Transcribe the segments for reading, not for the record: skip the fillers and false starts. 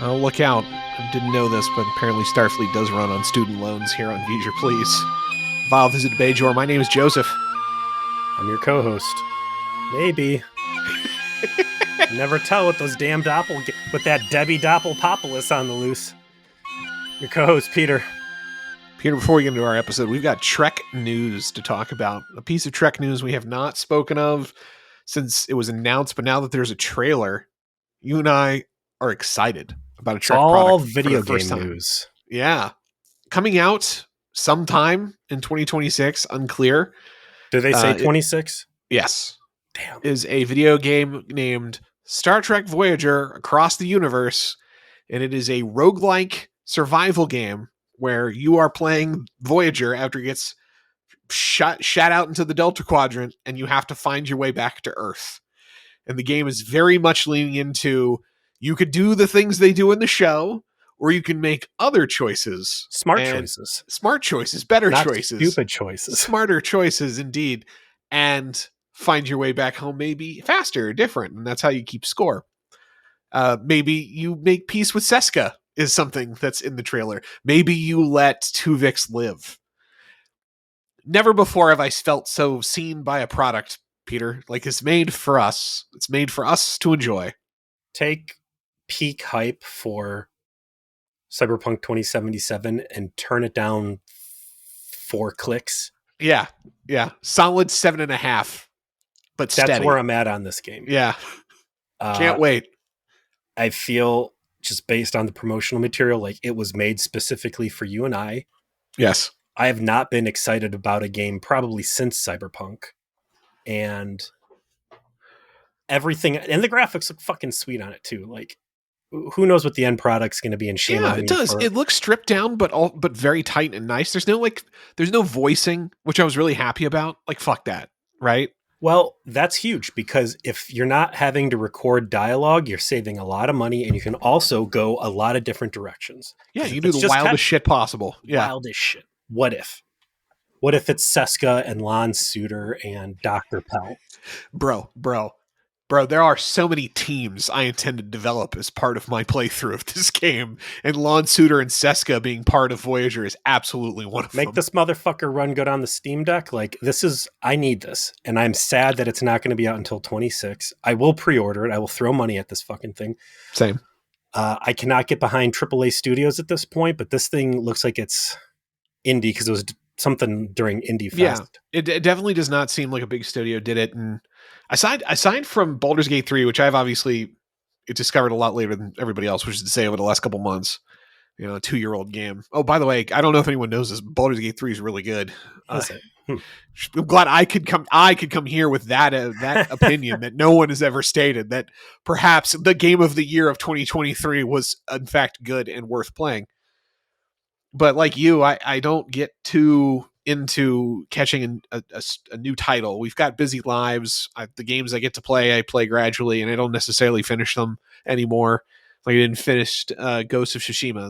Oh, look out. I didn't know this, but apparently Starfleet does run on student loans here on V'ger Please. Val, visit Bajor. My name is Joseph. I'm your co-host. Maybe. Never tell with those damn with that Debbie Doppelpopulus on the loose. Your co-host, Peter. Peter, before we get into our episode, we've got Trek news to talk about. A piece of Trek news we have not spoken of since it was announced, but now that there's a trailer, you and I are excited about a Trek all product video for the first game time. news. Yeah. Coming out sometime in 2026, unclear. Do they say 26? Yes. Damn. Is a video game named Star Trek Voyager Across the Universe, and it is a roguelike survival game where you are playing Voyager after it gets shot out into the Delta Quadrant, and you have to find your way back to Earth. And the game is very much leaning into you could do the things they do in the show, or you can make other choices. Smart choices. Better Not choices. Stupid choices. Smarter choices, indeed. And find your way back home maybe faster or different, and that's how you keep score. Maybe you make peace with Seska is something that's in the trailer. Maybe you let Tuvix live. Never before have I felt so seen by a product, Peter. Like, it's made for us. It's made for us to enjoy. Take peak hype for Cyberpunk 2077 and turn it down 4 clicks. Yeah. Solid 7.5. But steady. That's where I'm at on this game. Yeah. Can't wait. I feel, just based on the promotional material, like it was made specifically for you and I. Yes. I have not been excited about a game probably since Cyberpunk. And everything, and the graphics look fucking sweet on it too. Like, who knows what the end product's going to be? And shame on me. It does. It looks stripped down, but very tight and nice. There's no voicing, which I was really happy about. Like, fuck that, right? Well, that's huge, because if you're not having to record dialogue, you're saving a lot of money, and you can also go a lot of different directions. Yeah, you do the wildest shit possible. Yeah. Wildest shit. What if? What if it's Seska and Lon Suter and Dr. Pell? Bro, there are so many teams I intend to develop as part of my playthrough of this game, and Lon Suter and Seska being part of Voyager is absolutely one of them. Make this motherfucker run good on the Steam Deck. Like, I need this, and I'm sad that it's not going to be out until 26. I will pre-order it. I will throw money at this fucking thing. Same. I cannot get behind AAA studios at this point, but this thing looks like it's indie because it was something during Indie Fest. Yeah, it definitely does not seem like a big studio did it. And aside from Baldur's Gate 3, which I've obviously discovered a lot later than everybody else, which is to say over the last couple months, a 2-year-old game. Oh, by the way, I don't know if anyone knows this, Baldur's Gate 3 is really good. I'm glad I could come here with that opinion that no one has ever stated, that perhaps the game of the year of 2023 was in fact good and worth playing. But like you, I don't get too into catching a new title. We've got busy lives. The games I get to play, I play gradually, and I don't necessarily finish them anymore. Like, I didn't finish Ghost of Tsushima.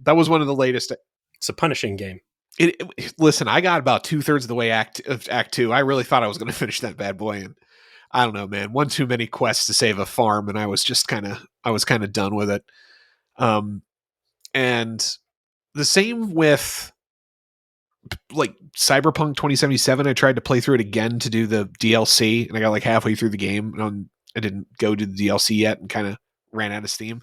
That was one of the latest. It's a punishing game. Listen, I got about 2/3 of the way Act 2. I really thought I was going to finish that bad boy, and I don't know, man. One too many quests to save a farm, and I was kind of done with it. And the same with like Cyberpunk 2077. I tried to play through it again to do the DLC, and I got like halfway through the game, and I didn't go to the DLC yet, and kind of ran out of steam.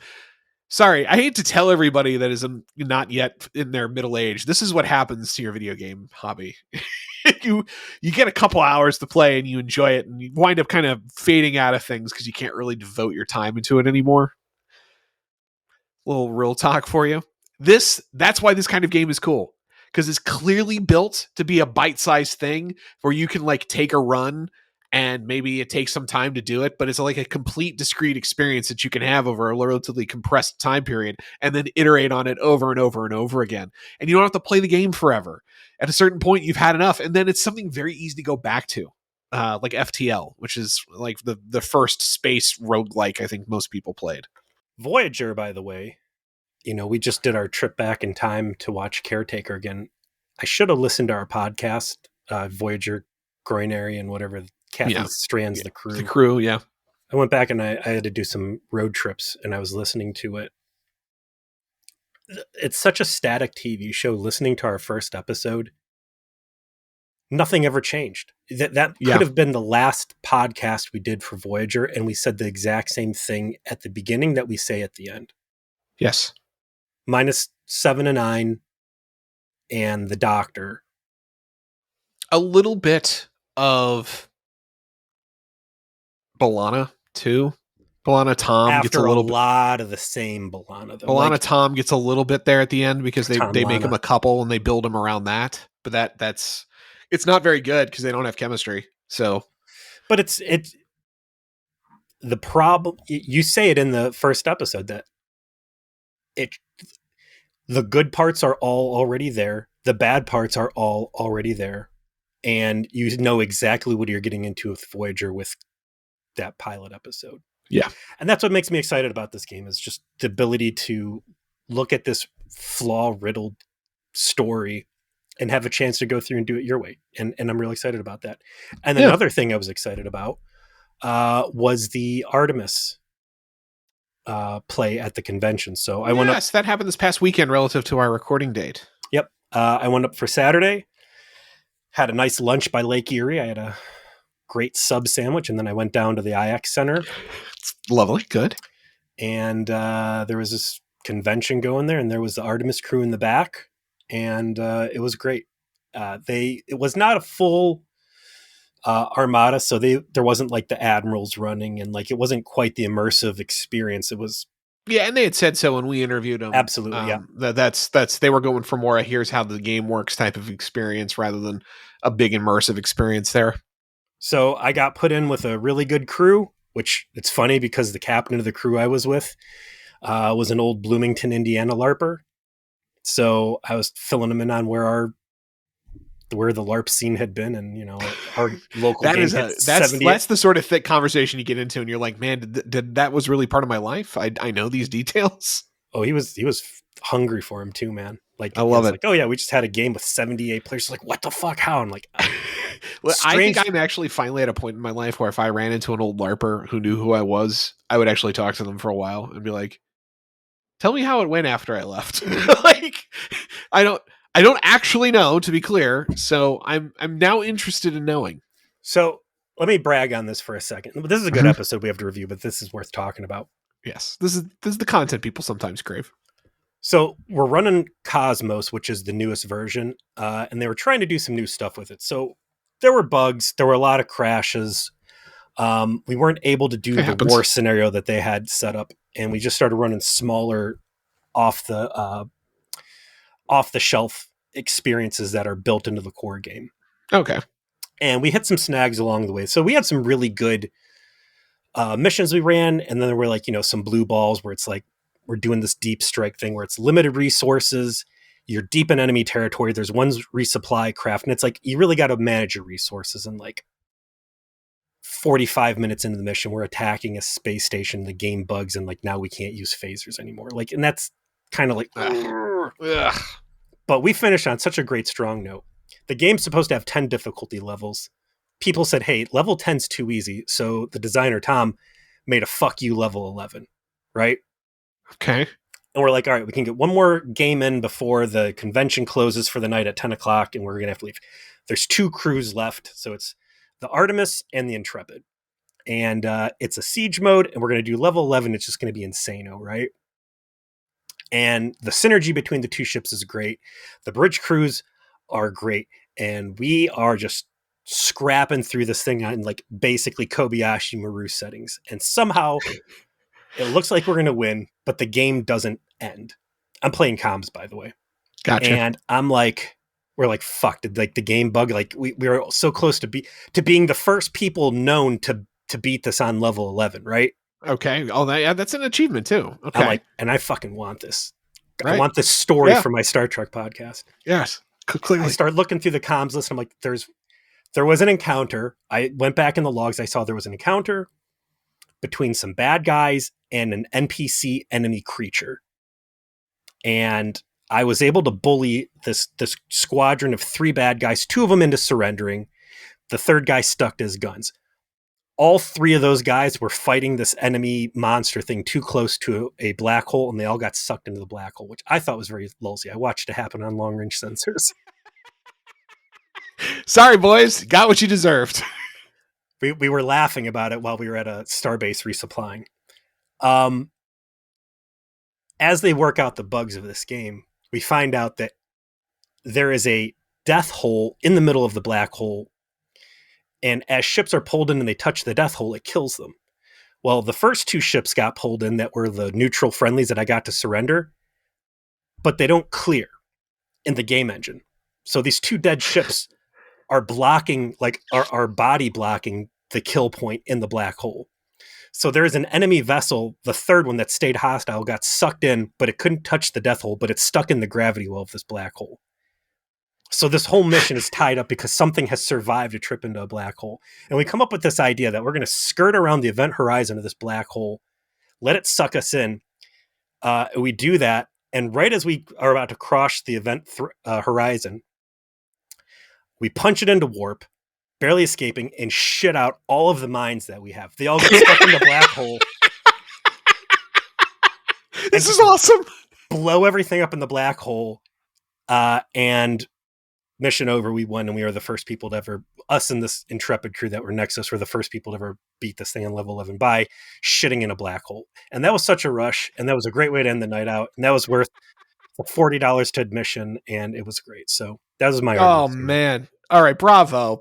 Sorry, I hate to tell everybody that is not yet in their middle age. This is what happens to your video game hobby. You get a couple hours to play, and you enjoy it, and you wind up kind of fading out of things because you can't really devote your time into it anymore. A little real talk for you. That's why this kind of game is cool, because it's clearly built to be a bite-sized thing where you can like take a run, and maybe it takes some time to do it, but it's like a complete discrete experience that you can have over a relatively compressed time period and then iterate on it over and over and over again. And you don't have to play the game forever. At a certain point, you've had enough, and then it's something very easy to go back to, like FTL, which is like the first space roguelike I think most people played. Voyager, by the way, we just did our trip back in time to watch Caretaker again. I should have listened to our podcast, Voyager, Groinary, and whatever, Kathy Strands, the crew. The crew, yeah. I went back and I had to do some road trips, and I was listening to it. it's such a static TV show. Listening to our first episode, nothing ever changed. That could Yeah. have been the last podcast we did for Voyager, and we said the exact same thing at the beginning that we say at the end. Yes. Minus 7 and 9 and the Doctor. A little bit of B'Elanna too. B'Elanna Tom gets a After a little bit. lot of the same B'Elanna, though. B'Elanna Like Tom gets a little bit there at the end because Tom they make him Lana. a couple and they build him around that. But that's it's not very good because they don't have chemistry. So, But it's the problem. You say it in the first episode that it the good parts are all already there. The bad parts are all already there. And you know exactly what you're getting into with Voyager with that pilot episode. yeah. And that's what makes me excited about this game is just the ability to look at this flaw-riddled story and have a chance to go through and do it your way. And I'm really excited about that. And Yeah. another thing I was excited about was the Artemis play at the convention. So I went up. Yes, that happened this past weekend relative to our recording date. Yep. I went up for Saturday, had a nice lunch by Lake Erie. I had a great sub sandwich, and then I went down to the IX Center. It's lovely. Good. And there was this convention going there, and there was the Artemis crew in the back, and it was great. It was not a full armada, so there wasn't like the admirals running, and like it wasn't quite the immersive experience. It was Yeah, and they had said so when we interviewed them. absolutely yeah. That's they were going for more a here's how the game works type of experience rather than a big immersive experience there. So I got put in with a really good crew, which it's funny because the captain of the crew I was with was an old Bloomington, Indiana LARPer. So I was filling him in on where the LARP scene had been, and you know our local That game is hit that's the sort of thick conversation you get into, and you're like, man, did that was really part of my life. I know these details. Oh, he was hungry for him too, man. Like I love it. Like, oh yeah, we just had a game with 78 players. Like, what the fuck? How? I'm like, well, I think I'm actually finally at a point in my life where if I ran into an old LARPer who knew who I was, I would actually talk to them for a while and be like, tell me how it went after I left. Like, I don't actually know, to be clear. So I'm now interested in knowing. So let me brag on this for a second. This is a good episode we have to review, but this is worth talking about. Yes, this is the content people sometimes crave. So we're running Cosmos, which is the newest version, and they were trying to do some new stuff with it. So there were bugs, there were a lot of crashes. We weren't able to do the war scenario that they had set up, and we just started running smaller off the shelf experiences that are built into the core game. Okay. And we hit some snags along the way. So we had some really good missions we ran, and then there were like, some blue balls where it's like we're doing this deep strike thing where it's limited resources, you're deep in enemy territory, there's one resupply craft, and it's like you really got to manage your resources. And like 45 minutes into the mission, we're attacking a space station, the game bugs, and like now we can't use phasers anymore. Like, and that's kind of like ugh. But we finished on such a great strong note. The game's supposed to have 10 difficulty levels. People said, hey, level 10's too easy. So the designer, Tom, made a fuck you level 11, right? Okay. And we're like, all right, we can get one more game in before the convention closes for the night at 10 o'clock, and we're going to have to leave. There's 2 crews left. So it's the Artemis and the Intrepid. And it's a siege mode, and we're going to do level 11. It's just going to be insano, right? And the synergy between the 2 ships is great. The bridge crews are great. And we are just scrapping through this thing on like basically Kobayashi Maru settings. And somehow it looks like we're going to win, but the game doesn't end. I'm playing comms, by the way. Gotcha. And we're like, fuck, did like the game bug? Like we were so close to being the first people known to beat this on level 11, right? Okay. Oh, that's an achievement too. Okay. I'm like, and I fucking want this. Right. I want this story for my Star Trek podcast. Yes. Clearly. I start looking through the comms list. I'm like, there was an encounter. I went back in the logs. I saw there was an encounter between some bad guys and an NPC enemy creature. And I was able to bully this squadron of 3 bad guys, 2 of them into surrendering. The third guy stuck to his guns. all three of those guys were fighting this enemy monster thing too close to a black hole, and they all got sucked into the black hole, which I thought was very lulzy. I watched it happen on long range sensors. Sorry, boys, got what you deserved. We were laughing about it while we were at a starbase resupplying. As they work out the bugs of this game, we find out that there is a death hole in the middle of the black hole. And as ships are pulled in and they touch the death hole, it kills them. Well, the first two ships got pulled in that were the neutral friendlies that I got to surrender, but they don't clear in the game engine. So these two dead ships are blocking, like, are body blocking the kill point in the black hole. So there's an enemy vessel, the third one that stayed hostile, got sucked in, but it couldn't touch the death hole, but it's stuck in the gravity well of this black hole. So this whole mission is tied up because something has survived a trip into a black hole. And we come up with this idea that we're going to skirt around the event horizon of this black hole, let it suck us in. We do that. And right as we are about to cross the event horizon, we punch it into warp, barely escaping, and shit out all of the mines that we have. They all get stuck in the black hole. This is awesome. Blow everything up in the black hole. And mission over, we won, and we are the first people to ever, us and this intrepid crew that were next to us were the first people to ever beat this thing on level 11 by shitting in a black hole. And that was such a rush, and that was a great way to end the night out, and that was worth $40 to admission, and it was great. So that was my Artemis team. Man. All right, bravo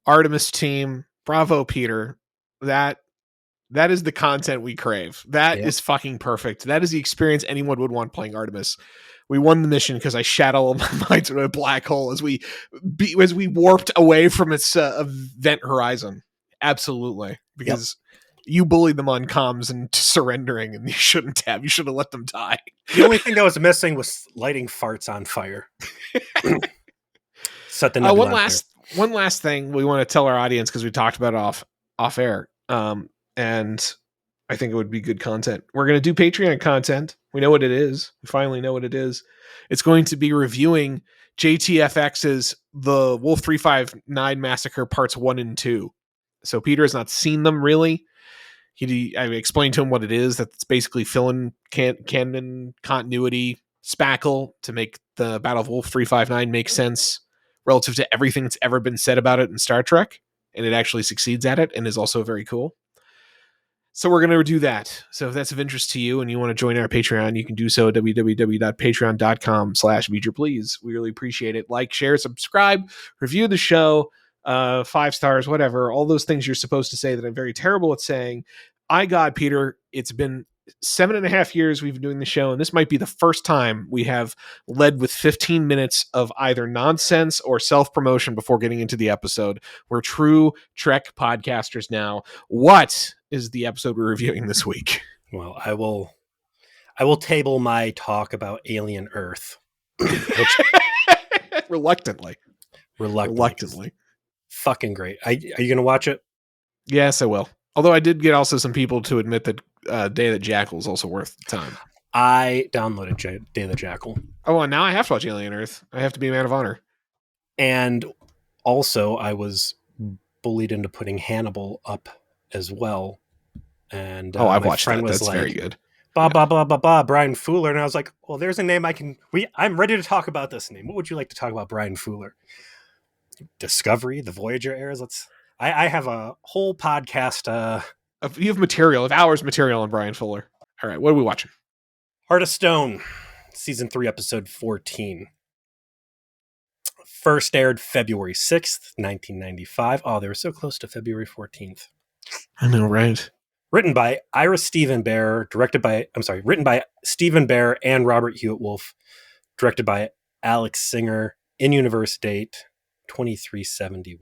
Artemis team, bravo Peter. That is the content we crave. That is fucking perfect. That is the experience anyone would want playing Artemis. We won the mission because I shat all of my minds into a black hole as we warped away from its event horizon. Absolutely. Because you bullied them on comms and surrendering, and you shouldn't have. You should have let them die. The only thing that was missing was lighting farts on fire. Set the one last thing we want to tell our audience, because we talked about it off air. And I think it would be good content. We're going to do Patreon content. We know what it is. We finally know what it is. It's going to be reviewing JTFX's The Wolf 359 Massacre Parts 1 and 2. So Peter has not seen them, really. I explained to him what it is. That's basically filling canon continuity spackle to make the Battle of Wolf 359 make sense relative to everything that's ever been said about it in Star Trek. And it actually succeeds at it and is also very cool. So we're going to do that. So if that's of interest to you and you want to join our Patreon, you can do so at www.patreon.com/VeedYourPlease. We really appreciate it. Like, share, subscribe, review the show, 5 stars, whatever. All those things you're supposed to say that I'm very terrible at saying. Peter, it's been 7.5 years we've been doing the show, and this might be the first time we have led with 15 minutes of either nonsense or self-promotion before getting into the episode. We're true Trek podcasters now. What is the episode we're reviewing this week? Well, I will table my talk about Alien Earth. Reluctantly. Fucking great. Are you going to watch it? Yes, I will. Although I did get also some people to admit that Day of the Jackal is also worth the time. I downloaded Day of the Jackal. Oh, and now I have to watch Alien Earth. I have to be a man of honor. And also, I was bullied into putting Hannibal up as well. And I've watched that. That's very good. Brian Fuller. And I was like, well, there's a name I'm ready to talk about this name. What would you like to talk about, Brian Fuller? Discovery, the Voyager eras. I have a whole podcast. You have material, hours material on Brian Fuller. All right, what are we watching? Heart of Stone, season 3, episode 14. First aired February 6th, 1995. Oh, they were so close to February 14th. I know, right? Written by Stephen Bear and Robert Hewitt Wolf. Directed by Alex Singer. In-universe date 2371.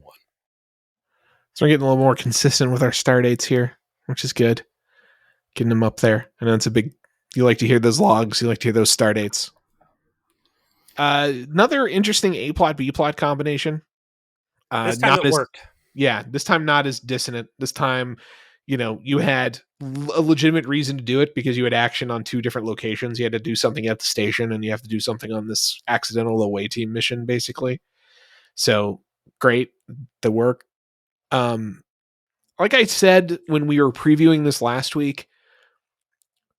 So we're getting a little more consistent with our star dates here, which is good. Getting them up there. I know it's you like to hear those logs. You like to hear those star dates. Another interesting A-plot, B-plot combination. This time it worked. Yeah, this time not as dissonant. This time, you had a legitimate reason to do it because you had action on 2 different locations. You had to do something at the station and you have to do something on this accidental away team mission, basically. So great. The work. like I said when we were previewing this last week,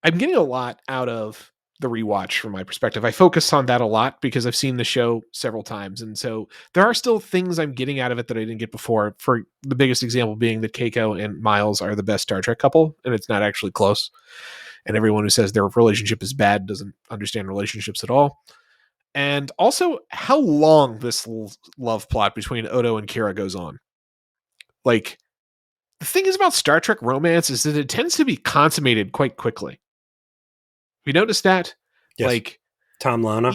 I'm getting a lot out of the rewatch from my perspective. I focus on that a lot because I've seen the show several times. And so there are still things I'm getting out of it that I didn't get before. For the biggest example being that Keiko and Miles are the best Star Trek couple, and it's not actually close. And everyone who says their relationship is bad doesn't understand relationships at all. And also how long this love plot between Odo and Kira goes on. Like, the thing is about Star Trek romance is that it tends to be consummated quite quickly. Have you noticed that? Yes. Like Lana.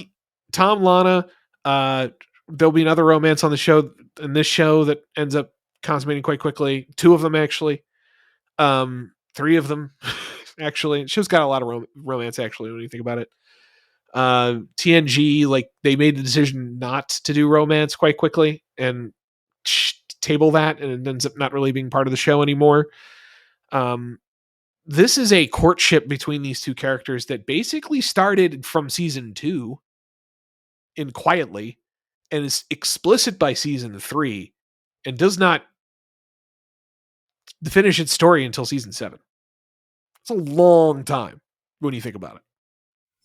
There'll be another romance on the show in this show that ends up consummating quite quickly. 2 of them actually. 3 of them actually. The show's got a lot of romance actually when you think about it. TNG, like they made the decision not to do romance quite quickly and table that, and it ends up not really being part of the show anymore. This is a courtship between these 2 characters that basically started from season 2 in quietly and is explicit by season 3 and does not finish its story until season 7. It's a long time when you think about it.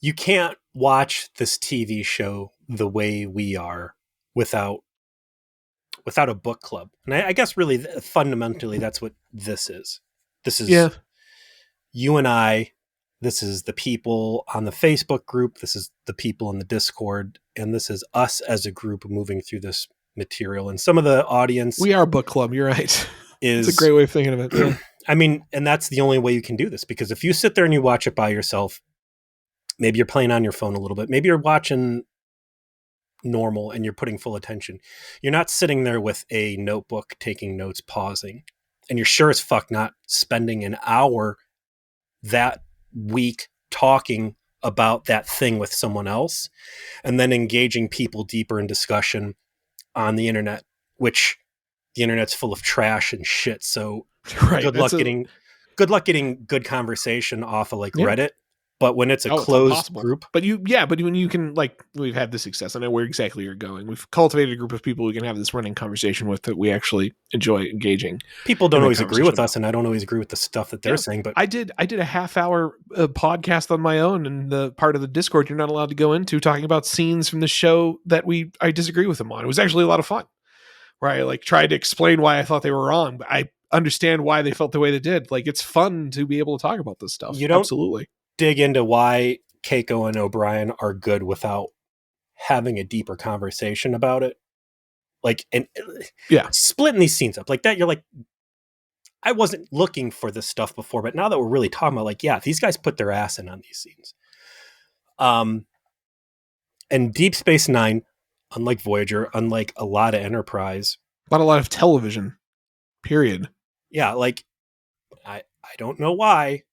You can't watch this TV show the way we are without a book club. And I guess really fundamentally that's what this is. This is you and I. This is the people on the Facebook group. This is the people in the Discord. And this is us as a group moving through this material. And some of the audience... We are book club, you're right. It's a great way of thinking of it. Yeah. I mean, and that's the only way you can do this. Because if you sit there and you watch it by yourself, maybe you're playing on your phone a little bit. Maybe you're watching normal and you're putting full attention. You're not sitting there with a notebook, taking notes, pausing. And you're sure as fuck not spending an hour that week talking about that thing with someone else and then engaging people deeper in discussion on the internet, which the internet's full of trash and shit. So good luck getting good conversation off of Reddit. But when it's a closed group, but when you can, like, we've had the success. I know where exactly you're going. We've cultivated a group of people we can have this running conversation with that we actually enjoy engaging. People don't always agree with us, and I don't always agree with the stuff that they're saying. But I did a half-hour podcast on my own, and the part of the Discord you're not allowed to go into, talking about scenes from the show that I disagree with them on. It was actually a lot of fun, where I tried to explain why I thought they were wrong, but I understand why they felt the way they did. Like, it's fun to be able to talk about this stuff. Absolutely. Dig into why Keiko and O'Brien are good without having a deeper conversation about it. Splitting these scenes up like that. You're like, I wasn't looking for this stuff before, but now that we're really talking about, these guys put their ass in on these scenes. And Deep Space Nine, unlike Voyager, unlike a lot of Enterprise, not a lot of television, period. Yeah. I don't know why,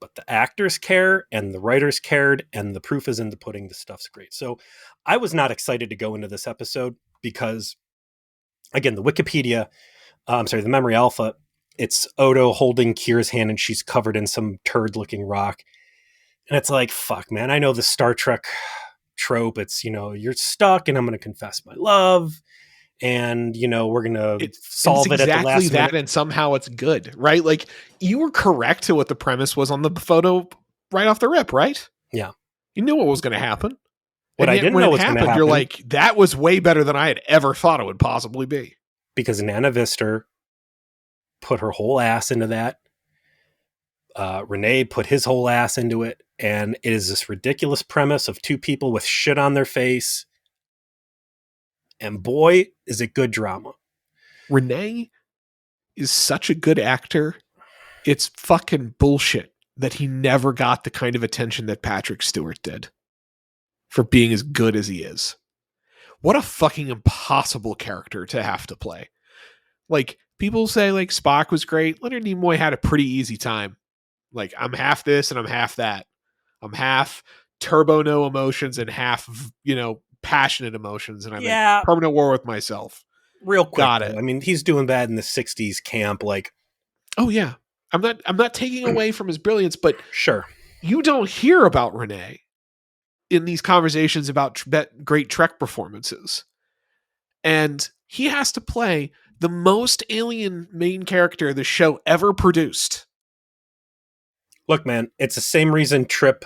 but the actors care and the writers cared, and the proof is in the pudding. The stuff's great. So I was not excited to go into this episode because, again, the Wikipedia, the Memory Alpha, it's Odo holding Kira's hand and she's covered in some turd looking rock. And it's like, fuck, man, I know the Star Trek trope. It's, you're stuck and I'm going to confess my love. And, we're going to solve it at the last minute. And somehow it's good, right? Like, you were correct to what the premise was on the photo right off the rip, right? Yeah. You knew what was going to happen. What I didn't know was going to happen. You're like, that was way better than I had ever thought it would possibly be. Because Nana Vister put her whole ass into that. Renee put his whole ass into it. And it is this ridiculous premise of 2 people with shit on their face. And boy, is it good drama. Renee is such a good actor. It's fucking bullshit that he never got the kind of attention that Patrick Stewart did for being as good as he is. What a fucking impossible character to have to play. Like, people say, Spock was great. Leonard Nimoy had a pretty easy time. I'm half this and I'm half that. I'm half turbo no emotions and half, passionate emotions, and I'm in permanent war with myself. Real quick, got it. I mean, he's doing that in the 60s camp. Oh yeah, I'm not taking away from his brilliance, but sure, you don't hear about Renee in these conversations about great Trek performances, and he has to play The most alien main character the show ever produced. Look, man, it's the same reason Trip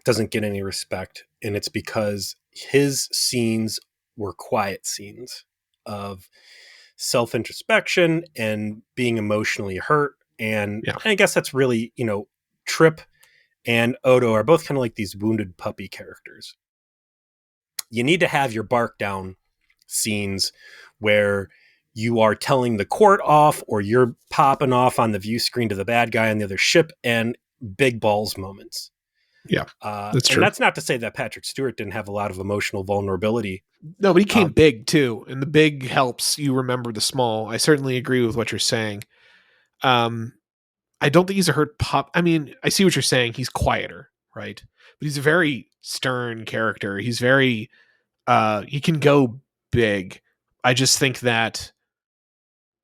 doesn't get any respect, and it's because his scenes were quiet scenes of self-introspection and being emotionally hurt. And Yeah. I guess that's really, Trip and Odo are both kind of like these wounded puppy characters. You need to have your bark down scenes where you are telling the court off, or you're popping off on the view screen to the bad guy on the other ship, and big balls moments. Yeah, that's and true. that's not to say that Patrick Stewart didn't have a lot of emotional vulnerability. No, but he came big too, and the big helps you remember the small. I certainly agree with what you're saying. I don't think he's a hurt pup. I mean, I see what you're saying. He's quieter, right? But he's a very stern character. He's very he can go big. I just think that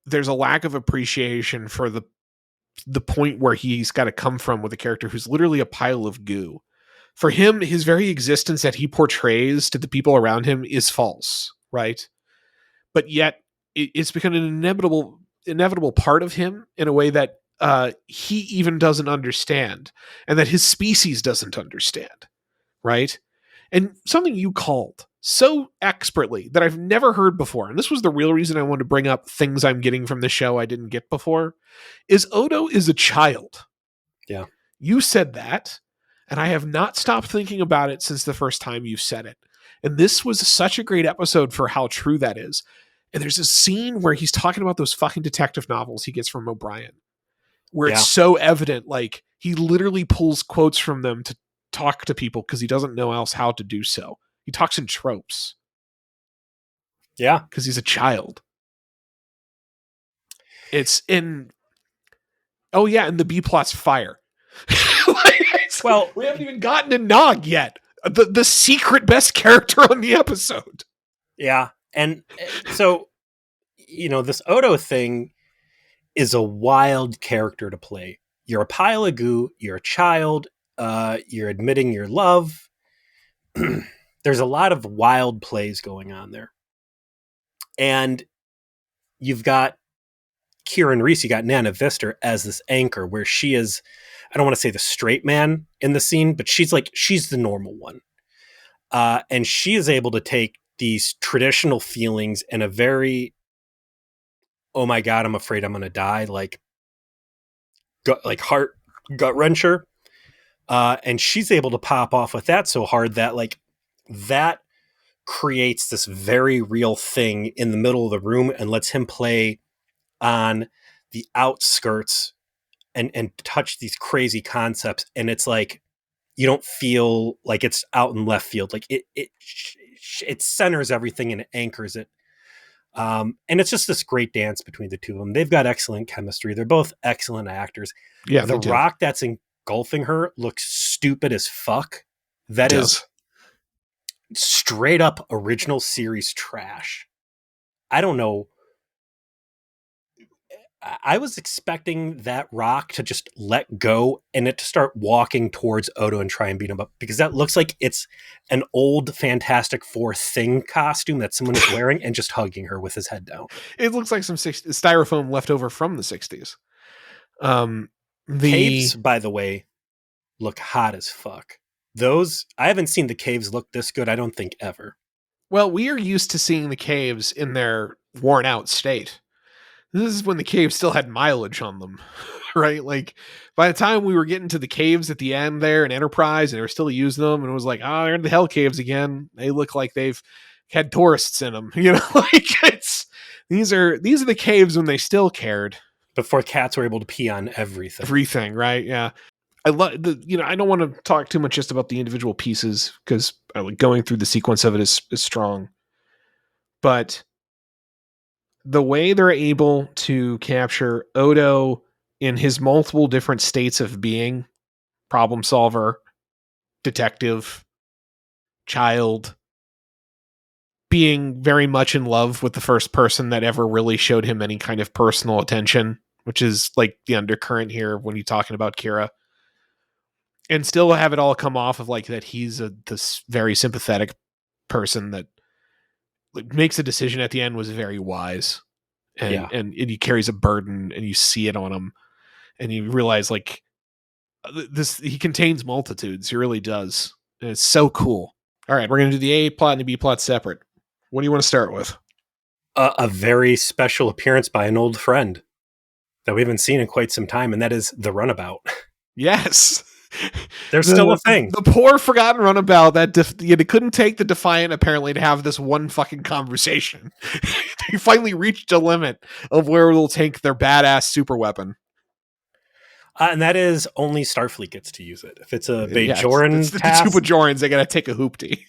there's a lack of appreciation for the point where he's got to come from with a character who's literally a pile of goo. For him, his very existence that he portrays to the people around him is false, right? But yet it's become an inevitable part of him in a way that he even doesn't understand, and that his species doesn't understand, right? And something you called so expertly that I've never heard before, and this was the real reason I wanted to bring up things I'm getting from the show I didn't get before, is Odo is a child. Yeah. You said that, and I have not stopped thinking about it since the first time you said it. And this was such a great episode for how true that is. And there's a scene where he's talking about those fucking detective novels he gets from O'Brien, where it's so evident, like he literally pulls quotes from them to talk to people because he doesn't know else how to do so. He talks in tropes. Yeah. Because he's a child. It's in... Oh yeah, and the B plot's fire. Well, we haven't even gotten to Nog yet. The secret best character on the episode. Yeah. And so, this Odo thing is a wild character to play. You're a pile of goo. You're a child. You're admitting your love. There's a lot of wild plays going on there. And you've got Kieran Reese, you got Nana Vister as this anchor where she is, I don't want to say the straight man in the scene, but she's the normal one. And she is able to take these traditional feelings in a very, oh my God, I'm afraid I'm going to die, like heart gut wrencher. And she's able to pop off with that so hard that that creates this very real thing in the middle of the room and lets him play on the outskirts and touch these crazy concepts. And it's like, you don't feel like it's out in left field. Like it centers everything and it anchors it. And it's just this great dance between the two of them. They've got excellent chemistry. They're both excellent actors. Yeah, the rock that's engulfing her looks stupid as fuck. That is straight up original series trash. I don't know. I was expecting that rock to just let go and it to start walking towards Odo and try and beat him up, because that looks like it's an old Fantastic Four Thing costume that someone is wearing and just hugging her with his head down. It looks like some styrofoam left over from the 60s. Caves, by the way, look hot as fuck. I haven't seen the caves look this good, I don't think, ever. Well, we are used to seeing the caves in their worn out state. This is when the caves still had mileage on them, right? Like by the time we were getting to the caves at the end there in Enterprise, and they were still using them, and it was like, oh, they're in the Hell Caves again. They look like they've had tourists in them, these are the caves when they still cared. Before cats were able to pee on everything. Everything, right? Yeah. I love I don't want to talk too much just about the individual pieces because going through the sequence of it is strong. But the way they're able to capture Odo in his multiple different states of being, problem solver, detective, child, being very much in love with the first person that ever really showed him any kind of personal attention, which is like the undercurrent here when you're talking about Kira, and still have it all come off of like that he's this very sympathetic person that makes a decision at the end was very wise, Yeah. and he carries a burden, and you see it on him, and you realize like this he contains multitudes. He really does, and it's so cool. All right, we're gonna do the A plot and the B plot separate. What do you want to start with? A very special appearance by an old friend that we haven't seen in quite some time, and that is the Runabout. Yes. There's still a thing. The poor forgotten Runabout that they couldn't take the Defiant apparently to have this one fucking conversation. They finally reached a limit of where they'll take their badass super weapon. And that is only Starfleet gets to use it. If it's a Bajoran it's the task, two Bajorans, they gotta take a hoopty.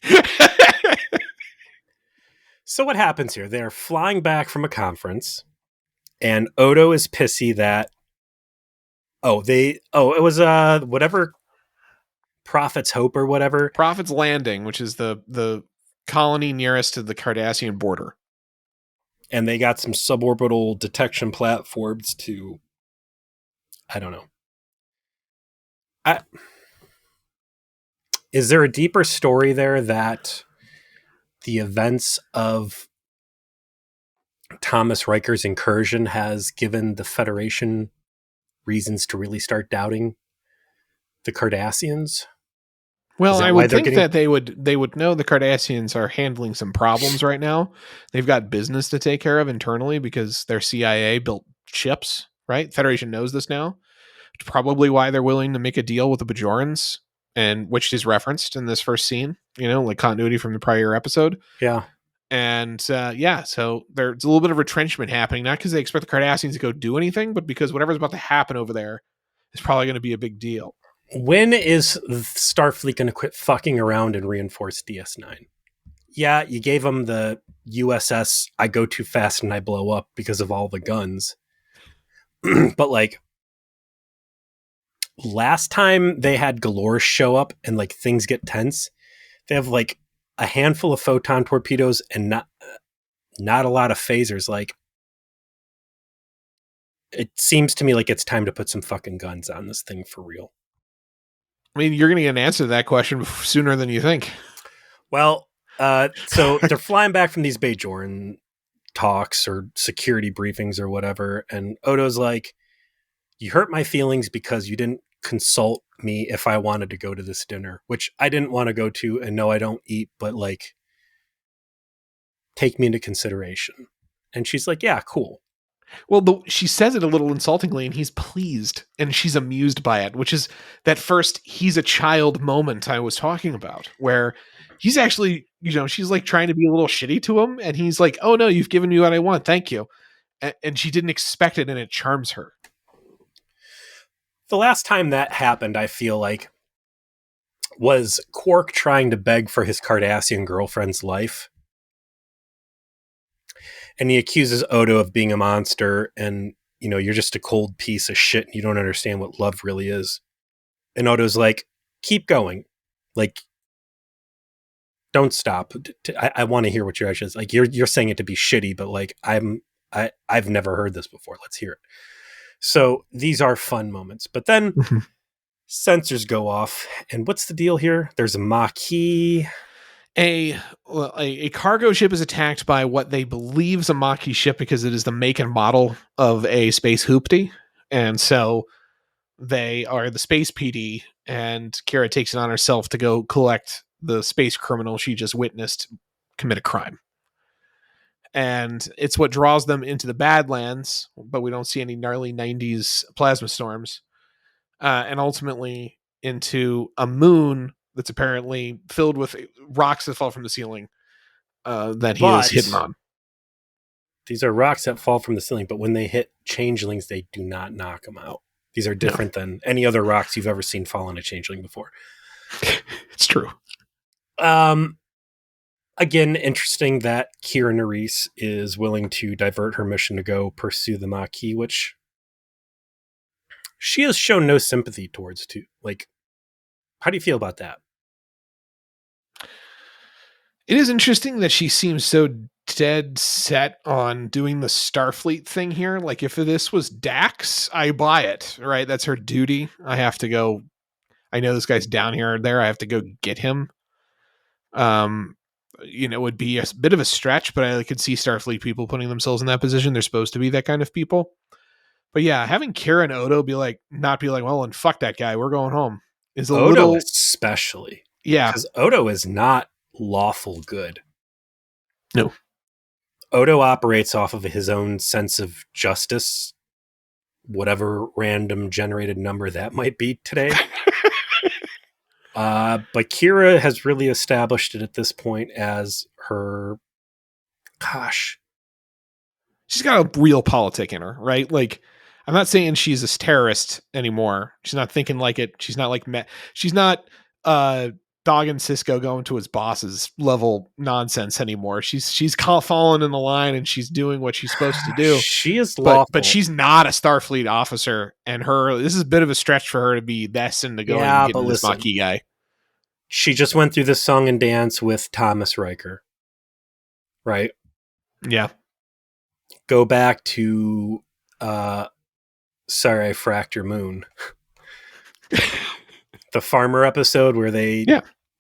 So what happens here? They're flying back from a conference, and Odo is pissy that it was whatever Prophet's Hope or whatever. Prophet's Landing, which is the colony nearest to the Cardassian border. And they got some suborbital detection platforms to, I don't know. Is there a deeper story there that the events of Thomas Riker's incursion has given the Federation reasons to really start doubting the Cardassians? Well, I would think that they would know the Cardassians are handling some problems right now. They've got business to take care of internally because their CIA built ships, right? Federation knows this now. It's probably why they're willing to make a deal with the Bajorans, and which is referenced in this first scene, like continuity from the prior episode. Yeah. And so there's a little bit of retrenchment happening, not because they expect the Cardassians to go do anything, but because whatever's about to happen over there is probably going to be a big deal. When is Starfleet going to quit fucking around and reinforce DS9? Yeah, you gave them the USS I go too fast and I blow up because of all the guns. But like last time they had Galore show up and like things get tense, they have like a handful of photon torpedoes and not a lot of phasers. Like it seems to me like it's time to put some fucking guns on this thing for real. I mean, you're going to get an answer to that question sooner than you think. Well, so they're flying back from these Bajoran talks or security briefings or whatever, and Odo's like, you hurt my feelings because you didn't consult me if I wanted to go to this dinner, which I didn't want to go to, and no, I don't eat, but like, take me into consideration. And she's like, yeah, cool. Well, she says it a little insultingly, and he's pleased, and she's amused by it, which is that first he's a child moment I was talking about, where he's actually, she's like trying to be a little shitty to him, and he's like, oh no, you've given me what I want, thank you. And she didn't expect it, and it charms her. The last time that happened, I feel like, was Quark trying to beg for his Cardassian girlfriend's life. And he accuses Odo of being a monster and, you're just a cold piece of shit and you don't understand what love really is. And Odo's like, keep going. Like, don't stop. I want to hear what your actions like. You're saying it to be shitty, but like, I've never heard this before. Let's hear it. So these are fun moments. But then sensors go off. And what's the deal here? There's a Maquis. A cargo ship is attacked by what they believe is a Maquis ship because it is the make and model of a space hoopty. And so they are the space PD, and Kira takes it on herself to go collect the space criminal she just witnessed commit a crime. And it's what draws them into the Badlands, but we don't see any gnarly 90s plasma storms. And ultimately into a moon that's apparently filled with rocks that fall from the ceiling that he is hitting on. These are rocks that fall from the ceiling, but when they hit changelings, they do not knock them out. These are different than any other rocks you've ever seen fall on a changeling before. It's true. Again, interesting that Kira Nerys is willing to divert her mission to go pursue the Maquis, which she has shown no sympathy towards too. Like, how do you feel about that? It is interesting that she seems so dead set on doing the Starfleet thing here. Like, if this was Dax, I buy it, right? That's her duty. I have to go. I know this guy's down here or there. I have to go get him. would be a bit of a stretch, but I could see Starfleet people putting themselves in that position. They're supposed to be that kind of people. But yeah, having Kira and Odo not be like, well, and fuck that guy, we're going home, is a Odo little, especially. yeah. Because Odo is not lawful good. No. Odo operates off of his own sense of justice, whatever random generated number that might be today. But Kira has really established it at this point as her, she's got a real politic in her, right? Like, I'm not saying she's a terrorist anymore. She's not thinking like it. She's not like she's not dogging Cisco going to his boss's level nonsense anymore. She's falling in the line and she's doing what she's supposed to do. She is lawful, but she's not a Starfleet officer, and this is a bit of a stretch for her to be this into going and getting this Maquis guy. She just went through this song and dance with Thomas Riker, right? Yeah. Go back to Sorry I Fracked Your Moon. The farmer episode where they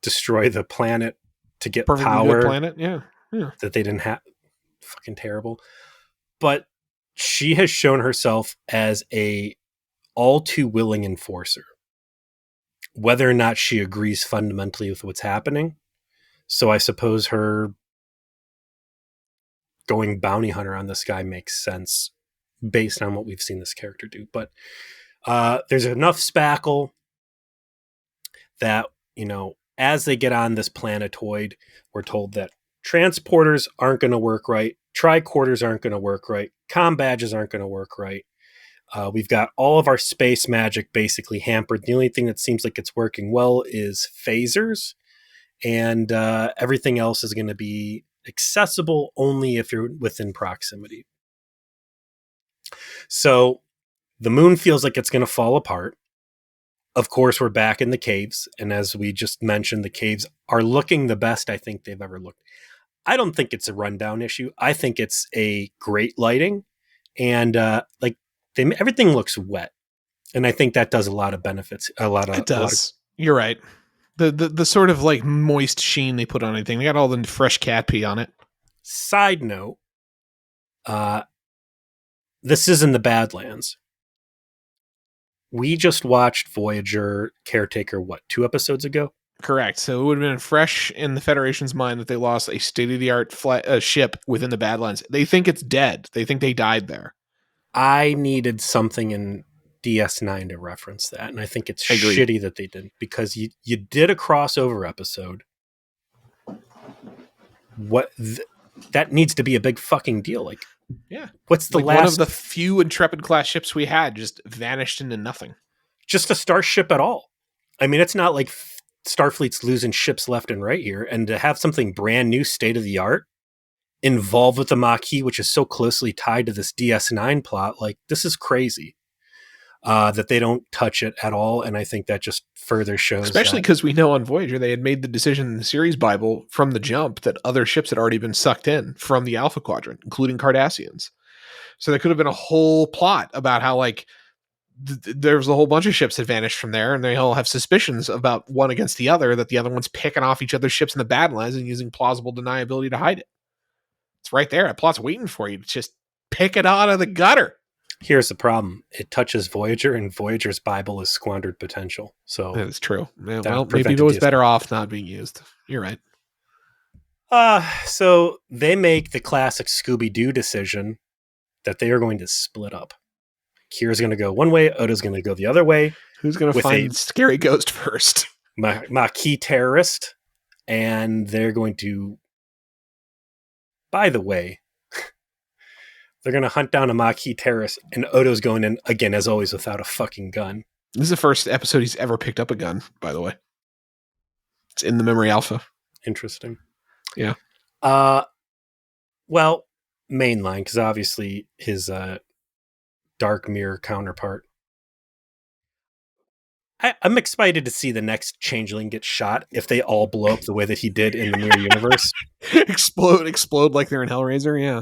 destroy the planet to get perfectly power. Good planet, yeah. That they didn't have. Fucking terrible. But she has shown herself as a all too willing enforcer. Whether or not she agrees fundamentally with what's happening. So I suppose her going bounty hunter on this guy makes sense based on what we've seen this character do. But there's enough spackle that, as they get on this planetoid, we're told that transporters aren't going to work right. Tricorders aren't going to work right. Comm badges aren't going to work right. We've got all of our space magic basically hampered. The only thing that seems like it's working well is phasers. And everything else is going to be accessible only if you're within proximity. So the moon feels like it's going to fall apart. Of course, we're back in the caves. And as we just mentioned, the caves are looking the best I think they've ever looked. I don't think it's a rundown issue. I think it's a great lighting. And everything looks wet. And I think that does a lot of benefits. It does. You're right. The sort of like moist sheen they put on anything. They got all the fresh cat pee on it. Side note, this is in the Badlands. We just watched Voyager Caretaker, 2 episodes ago? Correct. So it would have been fresh in the Federation's mind that they lost a state-of-the-art ship within the Badlands. They think it's dead. They think they died there. I needed something in DS9 to reference that, and I think it's shitty that they didn't, because you did a crossover episode. That needs to be a big fucking deal. Like, yeah, what's the last one of the few Intrepid class ships we had just vanished into nothing? Just a starship at all. I mean, it's not like Starfleet's losing ships left and right here, and to have something brand new, state of the art, involved with the Maquis, which is so closely tied to this DS9 plot, like, this is crazy. That they don't touch it at all, and I think that just further shows. Especially because we know on Voyager they had made the decision in the series Bible from the jump that other ships had already been sucked in from the Alpha Quadrant, including Cardassians. So there could have been a whole plot about how, like, there was a whole bunch of ships that vanished from there, and they all have suspicions about one against the other, that the other one's picking off each other's ships in the Badlands and using plausible deniability to hide it. It's right there. That plot's waiting for you to just pick it out of the gutter. Here's the problem. It touches Voyager, and Voyager's Bible is squandered potential. So that is true. Well, maybe it was better off not being used. You're right. So they make the classic Scooby-Doo decision that they are going to split up. Kira's going to go one way, Odo's going to go the other way. Who's going to find scary ghost first? Maquis terrorist. And they're going to... By the way... They're going to hunt down a Maquis terrorist, and Odo's going in, again, as always, without a fucking gun. This is the first episode he's ever picked up a gun, by the way. It's in the Memory Alpha. Interesting. Yeah. Well, mainline, because obviously his Dark Mirror counterpart. I'm excited to see the next Changeling get shot if they all blow up the way that he did in the Mirror Universe. Explode like they're in Hellraiser, yeah.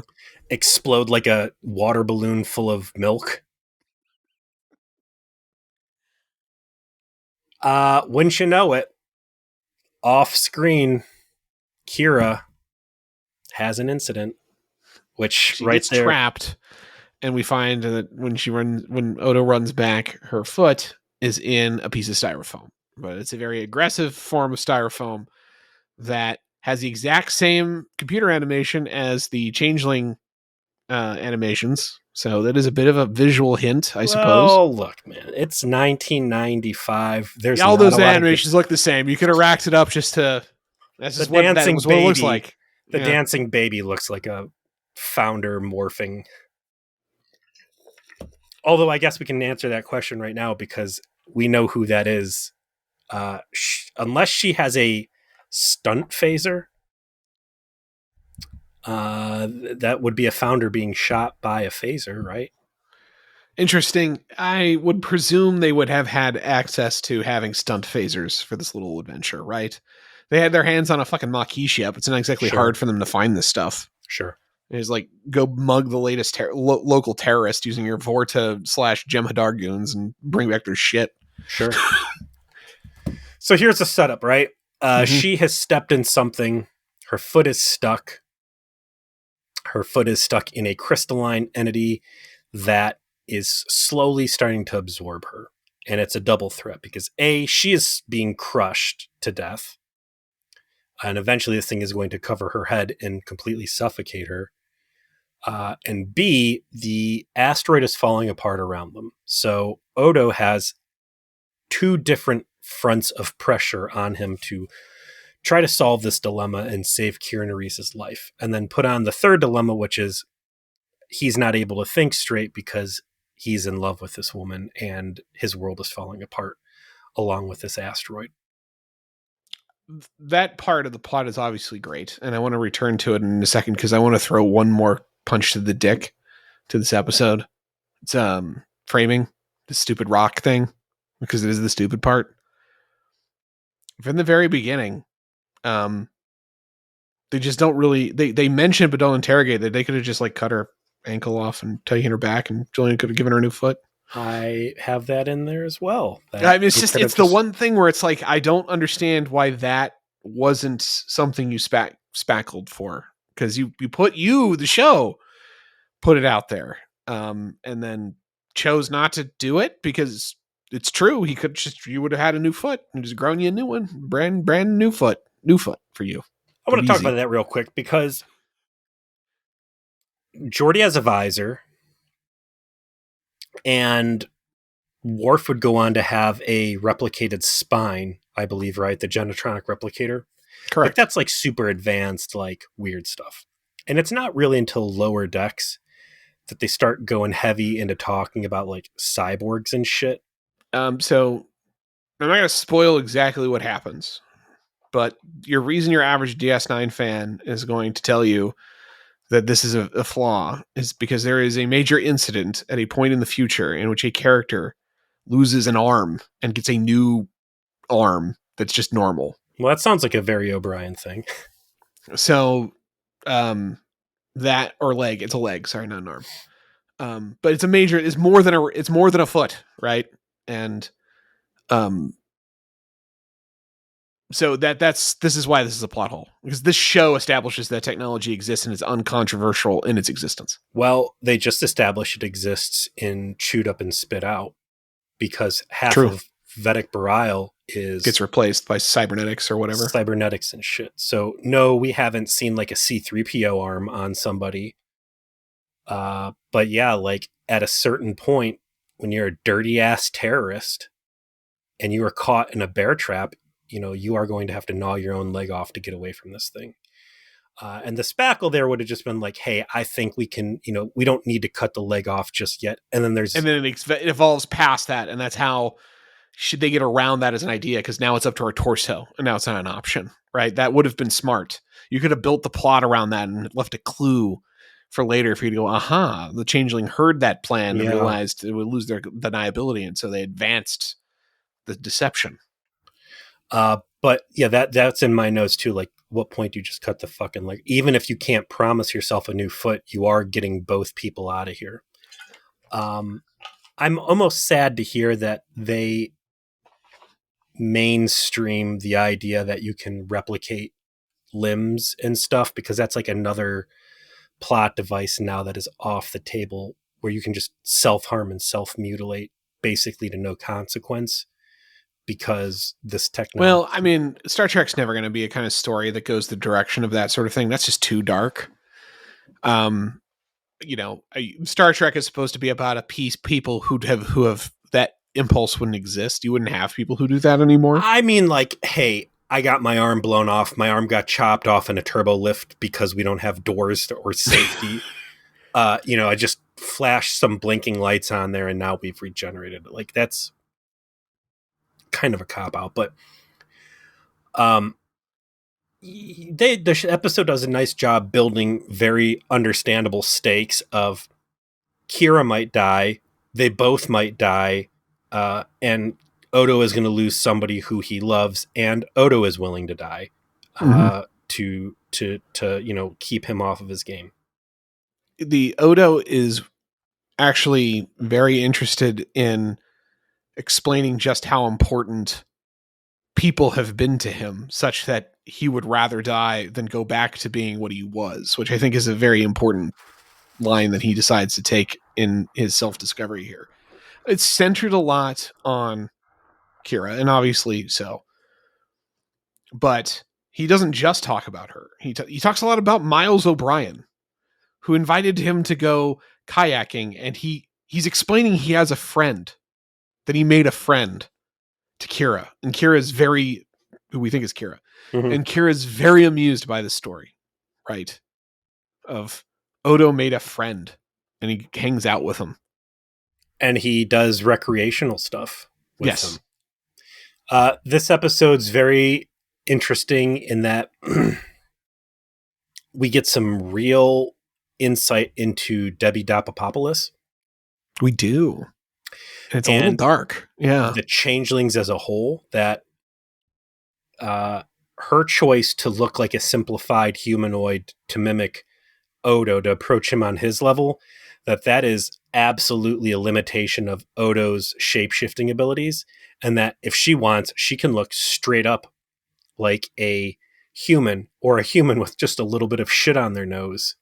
Explode like a water balloon full of milk. Wouldn't you know it, off screen, Kira has an incident, which She right gets there. trapped, and we find that when Odo runs back, her foot is in a piece of styrofoam. But it's a very aggressive form of styrofoam that has the exact same computer animation as the changeling animations. So that is a bit of a visual hint, I suppose. Well, look, man, it's 1995. There's Yeah, all not a those lot of animations look the same. You could have racked it up just to. That's the just what that dancing was. What it looks baby. like. The Yeah. dancing baby looks like a founder morphing. Although I guess we can answer that question right now because we know who that is. Unless she has a stunt phaser, that would be a founder being shot by a phaser, right? Interesting. I would presume they would have had access to having stunt phasers for this little adventure, right? They had their hands on a fucking Maquis ship. It's not exactly hard for them to find this stuff. Sure. It's like go mug the latest local terrorist using your Vorta / Jem'Hadar goons and bring back their shit. Sure. So here's the setup, right? She has stepped in something. Her foot is stuck. Her foot is stuck in a crystalline entity that is slowly starting to absorb her. And it's a double threat because A, she is being crushed to death. And eventually this thing is going to cover her head and completely suffocate her. And B, the asteroid is falling apart around them. So Odo has two different fronts of pressure on him to try to solve this dilemma and save Kieran Reese's life. And then put on the third dilemma, which is he's not able to think straight because he's in love with this woman and his world is falling apart along with this asteroid. That part of the plot is obviously great, and I want to return to it in a second because I want to throw one more punch to the dick to this episode. It's framing the stupid rock thing because it is the stupid part. From the very beginning, they just don't really they mention but don't interrogate that they could have just like cut her ankle off and taken her back, and Julian could have given her a new foot. I have that in there as well. I mean, it's the one thing where it's like I don't understand why that wasn't something you spackled for, because you put the show put it out there, and then chose not to do it because it's true. You would have had a new foot and just grown you a new one, brand new foot for you. I want to talk about that real quick because Geordi has a visor and Worf would go on to have a replicated spine, I believe, right? The Genetronic replicator. Correct. But that's like super advanced, like weird stuff. And it's not really until lower decks that they start going heavy into talking about like cyborgs and shit. So I'm not going to spoil exactly what happens, but your average DS9 fan is going to tell you that this is a flaw is because there is a major incident at a point in the future in which a character loses an arm and gets a new arm that's just normal. Well, that sounds like a very O'Brien thing. So, that or leg, it's a leg, sorry, not an arm. But it's more than a foot, right? And, so this is why this is a plot hole, because this show establishes that technology exists and is uncontroversial in its existence. Well, they just established it exists in Chewed Up and Spit Out because half of Vedic Bareil gets replaced by cybernetics or whatever. Cybernetics and shit. So no, we haven't seen like a C-3PO arm on somebody. But yeah, like at a certain point when you're a dirty ass terrorist and you are caught in a bear trap, you are going to have to gnaw your own leg off to get away from this thing. And the spackle there would have just been like, hey, I think we can, we don't need to cut the leg off just yet. And then it evolves past that. And that's how should they get around that as an idea? Because now it's up to our torso and now it's not an option, right? That would have been smart. You could have built the plot around that and left a clue for later for you to go, the changeling heard that plan and realized it would lose their deniability. And so they advanced the deception. But yeah, that's in my notes too. Like, what point do you just cut the fucking leg? Even if you can't promise yourself a new foot, you are getting both people out of here. I'm almost sad to hear that they mainstream the idea that you can replicate limbs and stuff, because that's like another plot device now that is off the table, where you can just self-harm and self-mutilate basically to no consequence because this technology. Well, I mean, Star Trek's never going to be a kind of story that goes the direction of that sort of thing. That's just too dark. Star Trek is supposed to be about a people who have that impulse wouldn't exist. You wouldn't have people who do that anymore. I mean, like, hey, I got my arm blown off. My arm got chopped off in a turbo lift because we don't have doors or safety. I just flashed some blinking lights on there and now we've regenerated it. Like, that's kind of a cop-out. But the episode does a nice job building very understandable stakes of Kira might die, they both might die, and Odo is going to lose somebody who he loves, and Odo is willing to die to keep him off of his game. The Odo is actually very interested in explaining just how important people have been to him, such that he would rather die than go back to being what he was, which I think is a very important line that he decides to take in his self-discovery here. It's centered a lot on Kira, and obviously so. But he doesn't just talk about her. He talks a lot about Miles O'Brien, who invited him to go kayaking, and he's explaining he has a friend, that he made a friend to Kira, and Kira is who we think is Kira, and Kira is very amused by the story, right? Of Odo made a friend, and he hangs out with him, and he does recreational stuff with him. This episode's very interesting in that we get some real insight into Debbie Dopapopoulos. We do. And it's a little dark. Yeah. The changelings as a whole, that her choice to look like a simplified humanoid to mimic Odo, to approach him on his level, that is absolutely a limitation of Odo's shape-shifting abilities, and that if she wants, she can look straight up like a human, or a human with just a little bit of shit on their nose.